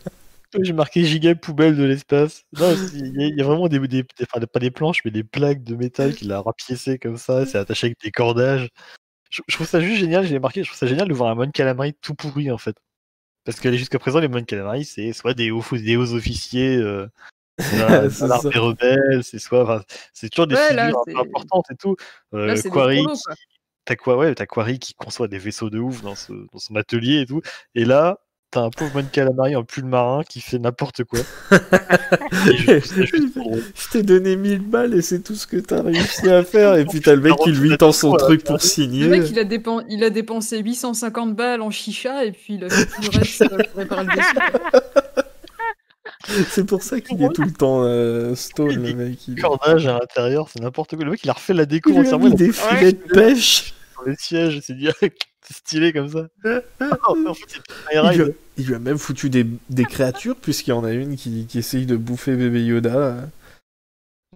J'ai marqué giga poubelle de l'espace. Non, il y a vraiment enfin, pas des planches, mais des plaques de métal qu'il a rapiécées comme ça. C'est attaché avec des cordages. Je trouve ça juste génial, j'ai marqué, je trouve ça génial de voir un Mon Calamari tout pourri en fait. Parce que jusqu'à présent, les Mon Calamari, c'est soit des hauts officiers C'est dans l'armée ça. rebelle, c'est soit. Enfin, c'est toujours des Ouais, là, figures un c'est- peu importantes et tout. Là, c'est des Quarry, prolos, quoi. t'as Quarry qui conçoit des vaisseaux de ouf dans son atelier et tout. Et là, t'as un pauvre Mon Calamari en pull marin qui fait n'importe quoi. Et je trouve ça juste trop drôle. Je t'ai donné 1000 balles et c'est tout ce que t'as réussi à faire. Et puis t'as le mec qui lui tend son truc pour Le signer. mec, il a dépensé 850 balles en chicha et puis il a fait tout le reste pour réparer le vaisseau. C'est pour ça qu'il est tout le temps stone, le mec. Il Cordage à l'intérieur, c'est n'importe quoi. Le mec, il a refait la déco lui a entièrement. mis Il a des Ouais, filets de pêche. sur les sièges, c'est direct. C'est stylé comme ça. En fait, c'est un Il ride. lui a même foutu des créatures, puisqu'il y en a une qui essaye de bouffer bébé Yoda.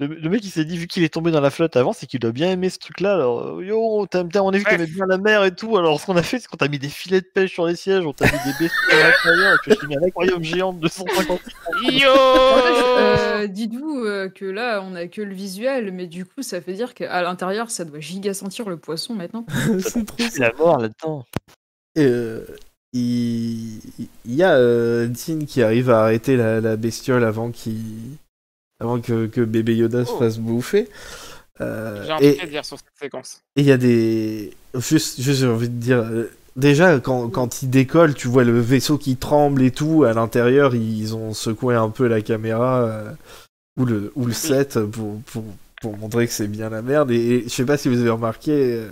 Le mec il s'est dit vu qu'il est tombé dans la flotte avant c'est qu'il doit bien aimer ce truc là alors yo on a vu que t'aimais bien la mer et tout alors ce qu'on a fait c'est qu'on t'a mis des filets de pêche sur les sièges on t'a mis des bestiaux à l'intérieur et puis on t'a mis un aquarium géant de 250 Yo Dites-vous que là, on a que le visuel, mais du coup, ça fait dire qu'à l'intérieur, ça doit giga sentir le poisson maintenant. C'est trop ça. la mort là-dedans. Et, il y a Dean qui arrive à arrêter la bestiole avant que bébé Yoda se Oh. fasse bouffer. J'ai un Et truc à dire sur cette séquence. il y a des... Juste j'ai envie de dire... déjà, quand il décolle, tu vois le vaisseau qui tremble et tout. À l'intérieur, ils ont secoué un peu la caméra ou le set pour montrer que c'est bien la merde. Et je sais pas si vous avez remarqué...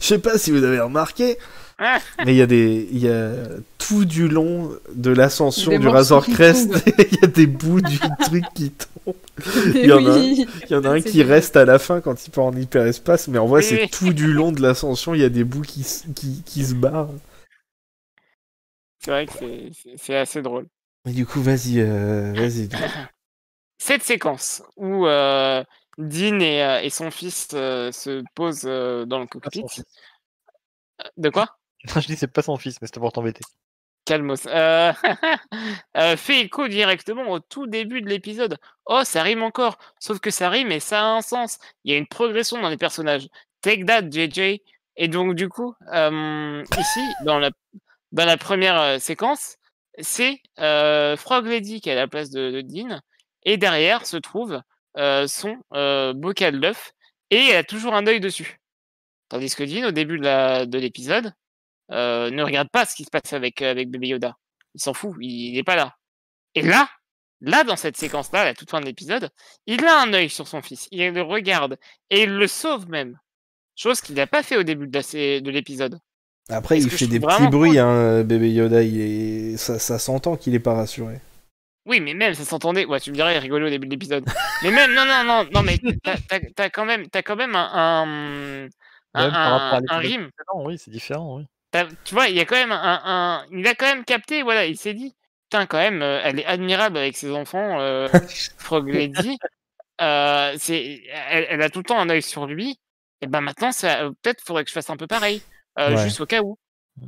je sais pas si vous avez remarqué... Ah, Mais il y a tout du long de l'ascension Des du morceaux Razor qui Crest, tombent. il y a des bouts du truc qui tombent. Mais Il y en a oui. Il y en a un C'est qui vrai. reste à la fin quand il part en hyperespace, mais en vrai Oui, c'est oui. tout du long de l'ascension, il y a des bouts qui se barrent. c'est vrai que c'est assez drôle. Mais du coup, vas-y. Cette séquence où Dean et son fils se posent dans le Pas cockpit. son fils. De quoi? Je dis c'est pas son fils mais c'était pour t'embêter. Calmos. Fait écho directement au tout début de l'épisode. Oh, ça rime encore. Sauf que ça rime et ça a un sens. Il y a une progression dans les personnages. Take that, JJ. Et donc, du coup, ici, dans la première séquence, c'est Frog Lady qui est à la place de Dean. Et derrière se trouve son bocal d'œuf. Et elle a toujours un œil dessus. Tandis que Dean, au début de l'épisode, ne regarde pas ce qui se passe avec Baby Yoda. Il s'en fout, il n'est pas là. Et là, dans cette séquence-là, à la toute fin de l'épisode, il a un œil sur son fils. Il le regarde et il le sauve même. Chose qu'il n'a pas fait au début de l'épisode. Après, Est-ce il que fait je des trouve petits vraiment bruits, cool. hein, bébé Yoda, ça s'entend qu'il est pas rassuré. Oui, mais même, ça s'entendait. Ouais, tu me dirais, il rigolait au début de l'épisode. Mais même, non, mais t'as quand même un Même par rapport à un l'épisode rime. précédent, oui c'est différent oui. Tu vois, il y a quand même il a quand même capté, voilà, il s'est dit, putain, quand même, elle est admirable avec ses enfants, Frog Lady. Elle a tout le temps un œil sur lui. Et ben maintenant, peut-être faudrait que je fasse un peu pareil, Ouais. juste au cas où.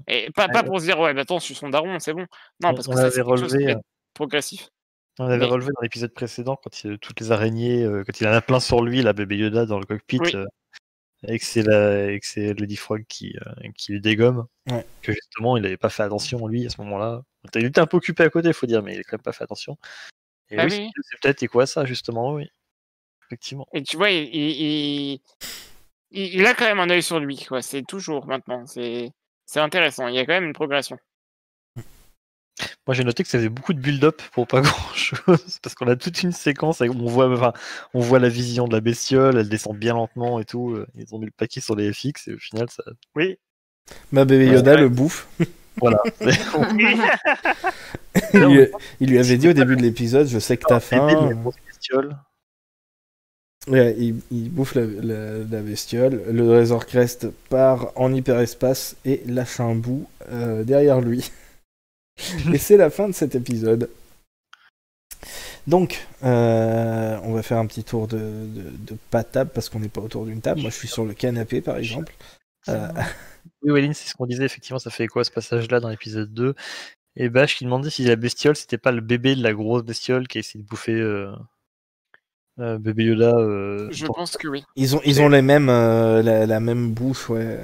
Et pas pour se dire, ouais, bah attends, je suis son daron, c'est bon. Non, parce que On ça, avait c'est quelque chose qui va relevé, être progressif. on avait Mais relevé dans l'épisode précédent quand toutes les araignées, quand il en a plein sur lui, la bébé Yoda dans le cockpit, oui, et que c'est Lady Frog qui lui dégomme, Ouais. que justement il avait pas fait attention lui à ce moment-là. Il était un peu occupé à côté, faut dire, mais il a quand même pas fait attention. Et bah oui, oui. c'est peut-être et quoi ça justement, oui, effectivement. Et tu vois, il a quand même un œil sur lui, quoi. C'est toujours maintenant. C'est intéressant. Il y a quand même une progression. Moi j'ai noté que ça faisait beaucoup de build-up pour pas grand-chose, parce qu'on a toute une séquence où on voit la vision de la bestiole, elle descend bien lentement et tout. Ils ont mis le paquet sur les FX et au final ça. Oui. Ma bébé Ouais, Yoda c'est vrai. le bouffe. Voilà. Il lui avait dit au début de l'épisode, je sais que t'as Aider faim. les grosses bestioles. Ouais, il bouffe la bestiole. Le Razor Crest part en hyperespace et lâche un bout derrière lui. Et c'est la fin de cet épisode. Donc, on va faire un petit tour de pas table parce qu'on n'est pas autour d'une table. Moi, je suis sur le canapé, par exemple. Oui, Wayline, c'est ce qu'on disait, effectivement, ça fait quoi ce passage-là dans l'épisode 2. Et Bash qui demandait si la bestiole, c'était pas le bébé de la grosse bestiole qui a essayé de bouffer bébé Yoda. Je pense que oui. Ils ont les mêmes, la même bouche, ouais.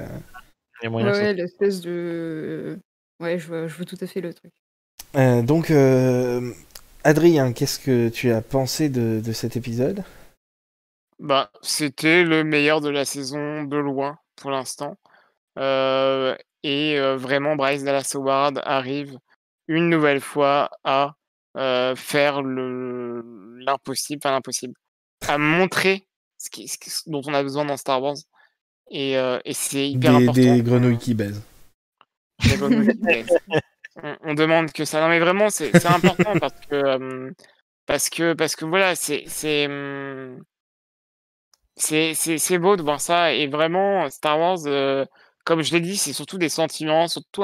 Il y a moyen que ça- Ouais, l'espèce de. Ouais, je vois tout à fait le truc. Donc, Adrien, qu'est-ce que tu as pensé de cet épisode ? Bah, c'était le meilleur de la saison de loin pour l'instant. Vraiment, Bryce Dallas Howard arrive une nouvelle fois à faire l'impossible, à montrer ce dont on a besoin dans Star Wars. Et c'est hyper important. Des grenouilles qui baisent. Des grenouilles qui baisent. On demande que ça. Non, mais vraiment, c'est important parce que voilà, c'est beau de voir ça. Et vraiment, Star Wars, comme je l'ai dit, c'est surtout des sentiments, surtout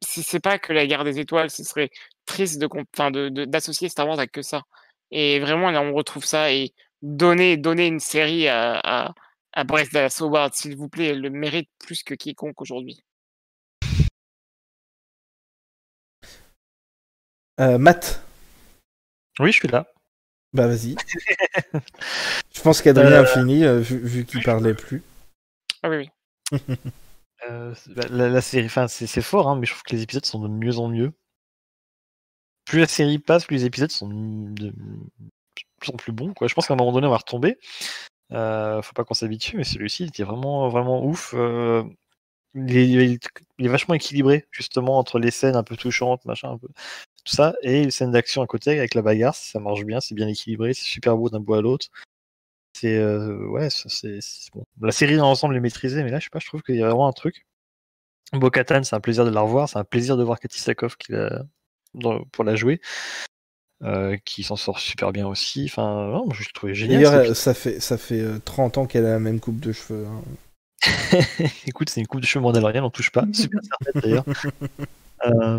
si c'est pas que la guerre des étoiles, ce serait triste d'associer Star Wars à que ça. Et vraiment, là, on retrouve ça. Et donner une série à Bryce Dallas Howard, s'il vous plaît, elle le mérite plus que quiconque aujourd'hui. Matt, Oui, je suis là. bah vas-y. Je pense qu'Adrien a fini, vu qu'il parlait plus. Ah oui, oui. La série, enfin, c'est fort, hein, mais je trouve que les épisodes sont de mieux en mieux. Plus la série passe, plus les épisodes sont plus bons, quoi. Je pense qu'à un moment donné, on va retomber. Faut pas qu'on s'habitue, mais celui-ci, il était vraiment, vraiment ouf. Il est vachement équilibré, justement, entre les scènes un peu touchantes, machin, un peu tout ça, et les scènes d'action à côté avec la bagarre. Ça marche bien, c'est bien équilibré, c'est super beau d'un bout à l'autre. C'est ouais, c'est bon. La série dans l'ensemble est maîtrisée, mais là, je sais pas, je trouve qu'il y a vraiment un truc. Bo-Katan, c'est un plaisir de la revoir, c'est un plaisir de voir Katee Sackhoff pour la jouer, qui s'en sort super bien aussi. Enfin, non, moi, je l'ai trouvé génial. D'ailleurs, ça fait 30 ans qu'elle a la même coupe de cheveux. Hein. Écoute, c'est une coupe de cheveux mandalorienne, on touche pas. Super certaine d'ailleurs.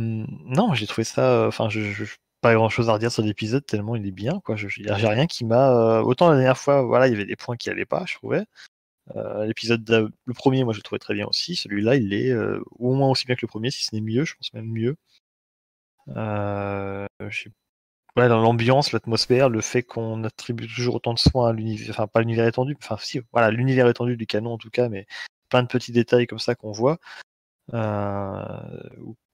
Non, j'ai trouvé ça. Enfin, pas grand chose à redire sur l'épisode tellement il est bien, quoi. J'ai rien qui m'a. Autant la dernière fois, voilà, il y avait des points qui allaient pas, je trouvais. Le premier, moi, je le trouvais très bien aussi. Celui-là, il est au moins aussi bien que le premier, si ce n'est mieux. Je pense même mieux. Ouais, dans l'ambiance, l'atmosphère, le fait qu'on attribue toujours autant de soins à l'univers, enfin pas l'univers étendu, enfin si, voilà, l'univers étendu du canon en tout cas, mais plein de petits détails comme ça qu'on voit,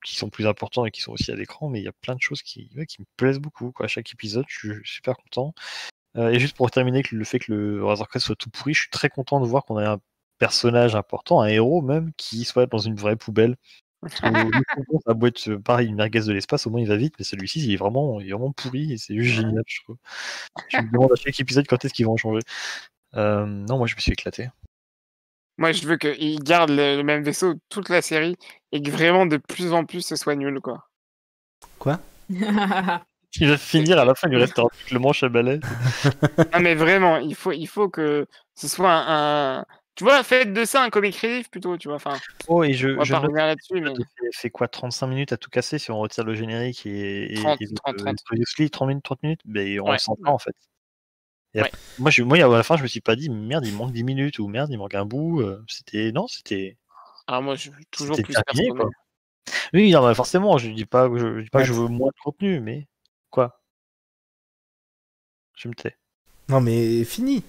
qui sont plus importants et qui sont aussi à l'écran, mais il y a plein de choses qui me plaisent beaucoup, quoi. À chaque épisode, je suis super content. Et juste pour terminer, le fait que le Razor Crest soit tout pourri, je suis très content de voir qu'on a un personnage important, un héros même, qui soit dans une vraie poubelle. Parce que le Faucon, ça a beau être pareil, une merguez de l'espace, au moins il va vite, mais celui-ci il est vraiment pourri et c'est juste génial, je trouve. Je me demande à chaque épisode quand est-ce qu'ils vont en changer. Non, moi je me suis éclaté. Moi, je veux qu'ils gardent le même vaisseau toute la série et que vraiment de plus en plus ce soit nul, quoi. Quoi ? Il va finir à la fin, il lui reste le manche à balai. Non, mais vraiment, il faut que ce soit Tu vois, faites de ça un comic relief plutôt, tu vois. Enfin, Oh, et on je va pas note revenir là-dessus, mais fait quoi 35 minutes à tout casser si on retire le générique 30, et 30, 30. Previously, 30 minutes, mais on le Ouais, sent pas en fait. Et ouais. moi, à la fin, je me suis pas dit merde, il manque 10 minutes ou merde, il manque un bout. C'était Alors moi, je suis toujours plus terminé perso, quoi. mais Oui, non, mais forcément, je dis pas que Ouais. je veux moins de contenu, mais quoi? Je me tais. Non, mais fini.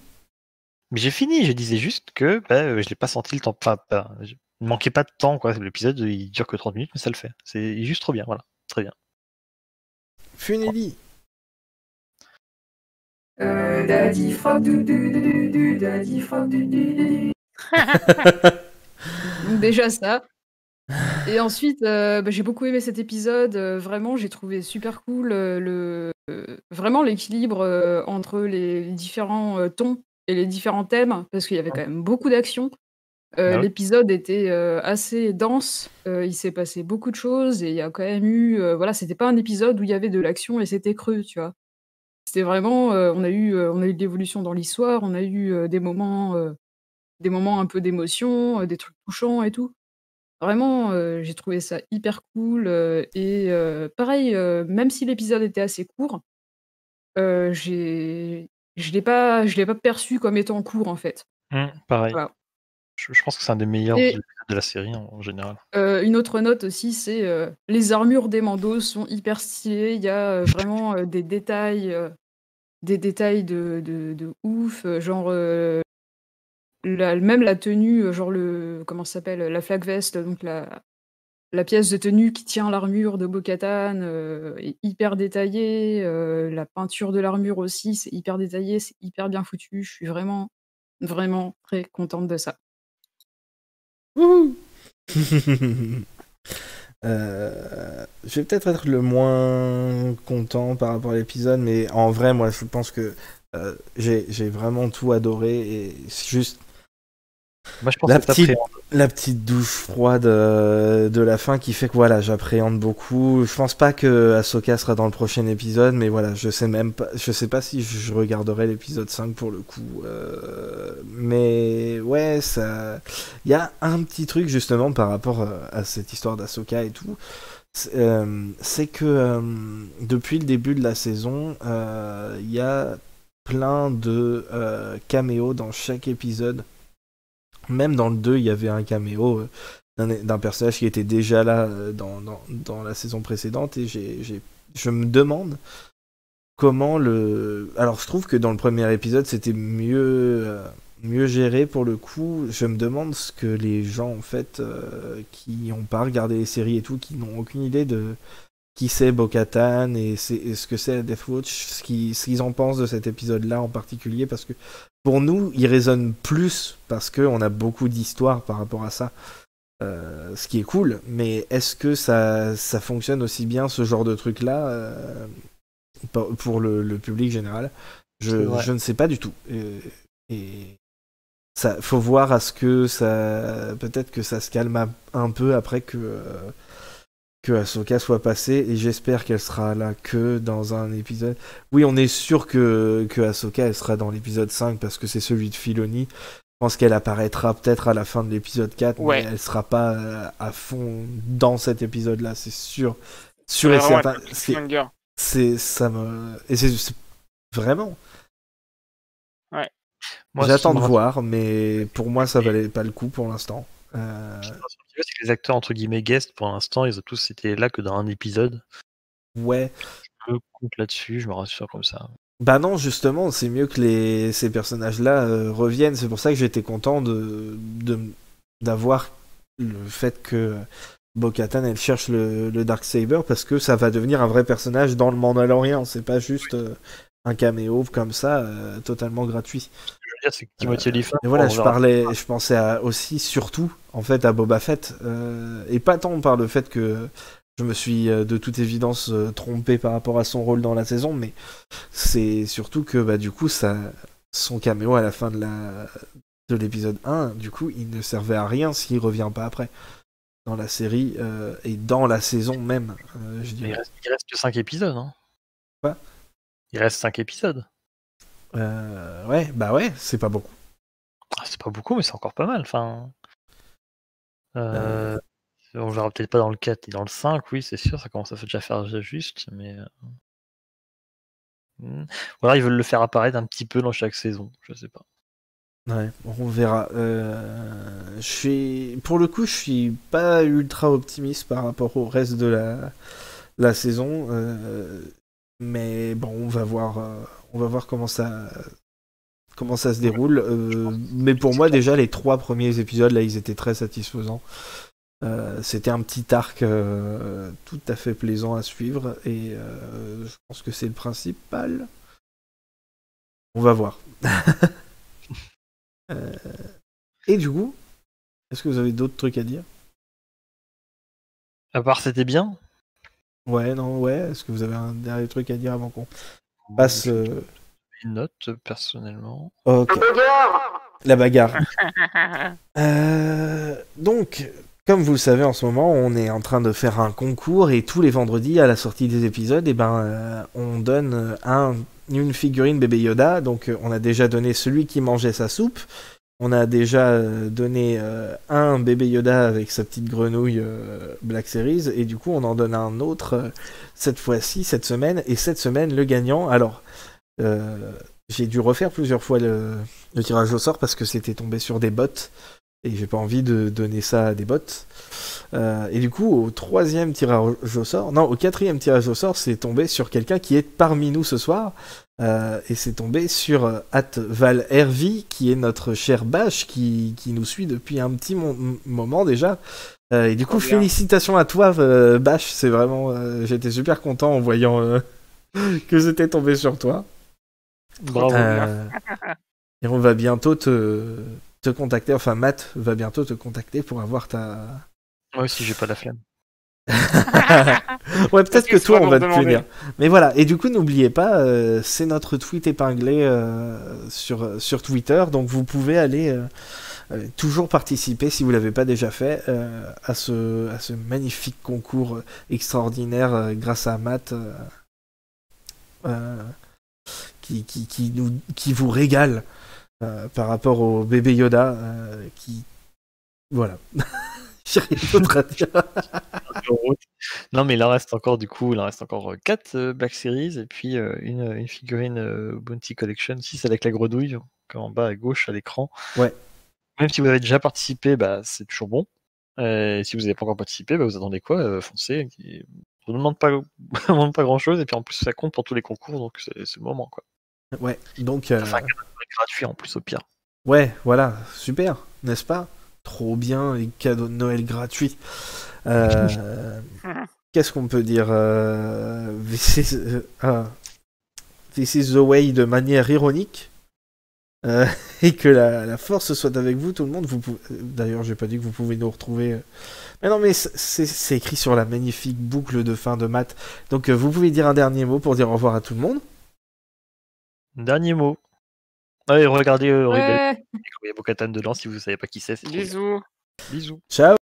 Mais j'ai fini, je disais juste que je l'ai pas senti le temps. Enfin, il manquait pas de temps, quoi. L'épisode, il dure que 30 minutes, mais ça le fait. C'est juste trop bien, voilà. Très bien. Funeli. Daddy Frog, Daddy Frog, Donc déjà ça. Et ensuite, j'ai beaucoup aimé cet épisode. Vraiment, j'ai trouvé super cool vraiment l'équilibre entre les différents tons et les différents thèmes, parce qu'il y avait quand même beaucoup d'action. Ah oui. L'épisode était assez dense. Il s'est passé beaucoup de choses et il y a quand même eu, voilà, c'était pas un épisode où il y avait de l'action et c'était creux, tu vois. C'était vraiment, on a eu de l'évolution dans l'histoire, on a eu des moments un peu d'émotion, des trucs touchants et tout. Vraiment, j'ai trouvé ça hyper cool, et pareil, même si l'épisode était assez court, j'ai je l'ai pas perçu comme étant court, en fait. Pareil. Voilà. Je pense que c'est un des meilleurs Et épisodes de la série en général. une autre note aussi, c'est, les armures des Mandos sont hyper stylées. Il y a, vraiment, des détails de ouf, genre, même la tenue, genre comment ça s'appelle? La flak vest, donc la pièce de tenue qui tient l'armure de Bo-Katan, est hyper détaillée, la peinture de l'armure aussi, c'est hyper détaillé, c'est hyper bien foutu. Je suis vraiment, vraiment très contente de ça. Wouhou. Je vais peut-être être le moins content par rapport à l'épisode, mais en vrai, moi, je pense que j'ai vraiment tout adoré et c'est juste Moi, je pense la que petite, la petite douche froide de la fin qui fait que voilà, j'appréhende beaucoup. Je pense pas que Ahsoka sera dans le prochain épisode, mais voilà, je sais pas si je regarderai l'épisode 5 pour le coup. Mais ouais, il y a un petit truc justement par rapport à cette histoire d'Ahsoka et tout. C'est que depuis le début de la saison, il y a plein de caméos dans chaque épisode. Même dans le 2, il y avait un caméo d'un personnage qui était déjà là dans la saison précédente. Et je me demande comment le... Alors, je trouve que dans le premier épisode, c'était mieux géré pour le coup. Je me demande ce que les gens, en fait, qui n'ont pas regardé les séries et tout, qui n'ont aucune idée de qui c'est Bo-Katan et ce que c'est Death Watch, ce qu'ils en pensent de cet épisode-là en particulier, parce que pour nous, il résonne plus parce qu'on a beaucoup d'histoires par rapport à ça, ce qui est cool, mais est-ce que ça fonctionne aussi bien ce genre de truc-là pour le public général? Je ne sais pas du tout. Et ça, faut voir à ce que ça... Peut-être que ça se calme un peu après que Ahsoka soit passée, et j'espère qu'elle sera là que dans un épisode. Oui, on est sûr que Ahsoka elle sera dans l'épisode 5 parce que c'est celui de Filoni. Je pense qu'elle apparaîtra peut-être à la fin de l'épisode 4, Ouais. mais elle sera pas à fond dans cet épisode-là, c'est sûr. Sûr c'est et vraiment certain. un cliffhanger. C'est vraiment. Moi, J'attends ce de qui me voir, mais pour moi, ça valait pas le coup pour l'instant. rassure un petit peu, c'est que les acteurs entre guillemets guest, pour l'instant, ils ont tous été là que dans un épisode. Ouais. Je compte là-dessus, je me rassure comme ça. Bah non, justement, c'est mieux que ces personnages-là reviennent. C'est pour ça que j'étais content d'avoir le fait que Bo-Katan elle cherche le Darksaber, parce que ça va devenir un vrai personnage dans le Mandalorian. C'est pas juste un caméo comme ça, totalement gratuit. Ce que je veux dire, c'est que Timothy Olyphant. Et voilà, on verra. je pensais aussi surtout en fait à Boba Fett, et pas tant par le fait que je me suis de toute évidence trompé par rapport à son rôle dans la saison, mais c'est surtout que bah, du coup son caméo à la fin de l'épisode 1, du coup il ne servait à rien s'il revient pas après dans la série et dans la saison même, je Mais dirais. il reste que 5 épisodes. Hein. Quoi ? Il reste 5 épisodes. Ouais, bah ouais, c'est pas beaucoup. C'est pas beaucoup, mais c'est encore pas mal. Enfin, on verra peut-être pas dans le 4 et dans le 5, oui, c'est sûr, ça commence à déjà faire juste, mais. Ou alors ils veulent le faire apparaître un petit peu dans chaque saison, je sais pas. Ouais, on verra. Pour le coup, je suis pas ultra optimiste par rapport au reste de la saison. Mais bon, on va voir comment ça se déroule. Mais pour moi, déjà, les 3 premiers épisodes, là, ils étaient très satisfaisants. C'était un petit arc tout à fait plaisant à suivre. Et je pense que c'est le principal. On va voir. Et du coup, est-ce que vous avez d'autres trucs à dire? À part c'était bien. Ouais, non, ouais. Est-ce que vous avez un dernier truc à dire avant qu'on passe Une note, personnellement. Ok. La bagarre. Donc, comme vous le savez, en ce moment, on est en train de faire un concours et tous les vendredis, à la sortie des épisodes, on donne une figurine bébé Yoda. Donc, on a déjà donné celui qui mangeait sa soupe. On a déjà donné un bébé Yoda avec sa petite grenouille Black Series. Et du coup, on en donne un autre cette fois-ci, cette semaine. Et cette semaine, le gagnant... Alors... j'ai dû refaire plusieurs fois le tirage au sort parce que c'était tombé sur des bots et j'ai pas envie de donner ça à des bots. Et du coup, au 4e tirage au sort, c'est tombé sur quelqu'un qui est parmi nous ce soir. Et c'est tombé sur @valhervy, qui est notre cher Bash, qui nous suit depuis un petit moment déjà. Et du coup, félicitations à toi, Bash. C'est vraiment, j'étais super content en voyant que c'était tombé sur toi. Bravo. Et on va bientôt te contacter, enfin Matt va bientôt te contacter pour avoir ta... Moi aussi, j'ai pas la flemme. Ouais, peut-être que toi on va te demander. punir. Mais voilà, et du coup n'oubliez pas, c'est notre tweet épinglé sur Twitter, donc vous pouvez aller toujours participer si vous l'avez pas déjà fait à ce magnifique concours extraordinaire grâce à Matt qui vous régale par rapport au bébé Yoda qui... Voilà. J'ai rien d'autre à dire. Non, mais il en reste encore, du coup, 4 Black Series et puis une figurine Bounty Collection 6 avec la grenouille, en bas à gauche à l'écran. Ouais. Même si vous avez déjà participé, bah, c'est toujours bon. Si vous n'avez pas encore participé, bah, vous attendez quoi? Foncez. On ne demande pas, on demande pas grand chose et puis en plus ça compte pour tous les concours, donc c'est le moment, quoi. Ouais, donc... Ça fait un cadeau gratuit en plus au pire. Ouais, voilà, super, n'est-ce pas? Trop bien, les cadeaux de Noël gratuits. Qu'est-ce qu'on peut dire? This is the way de manière ironique. Et que la force soit avec vous, tout le monde. D'ailleurs, j'ai pas dit que vous pouvez nous retrouver. Mais non, mais c'est écrit sur la magnifique boucle de fin de Matt. Donc, vous pouvez dire un dernier mot pour dire au revoir à tout le monde. Dernier mot. Allez, regardez, Ouais. il y a Bo-Katan dedans si vous savez pas qui c'est. Bisous. Bisous. Ciao!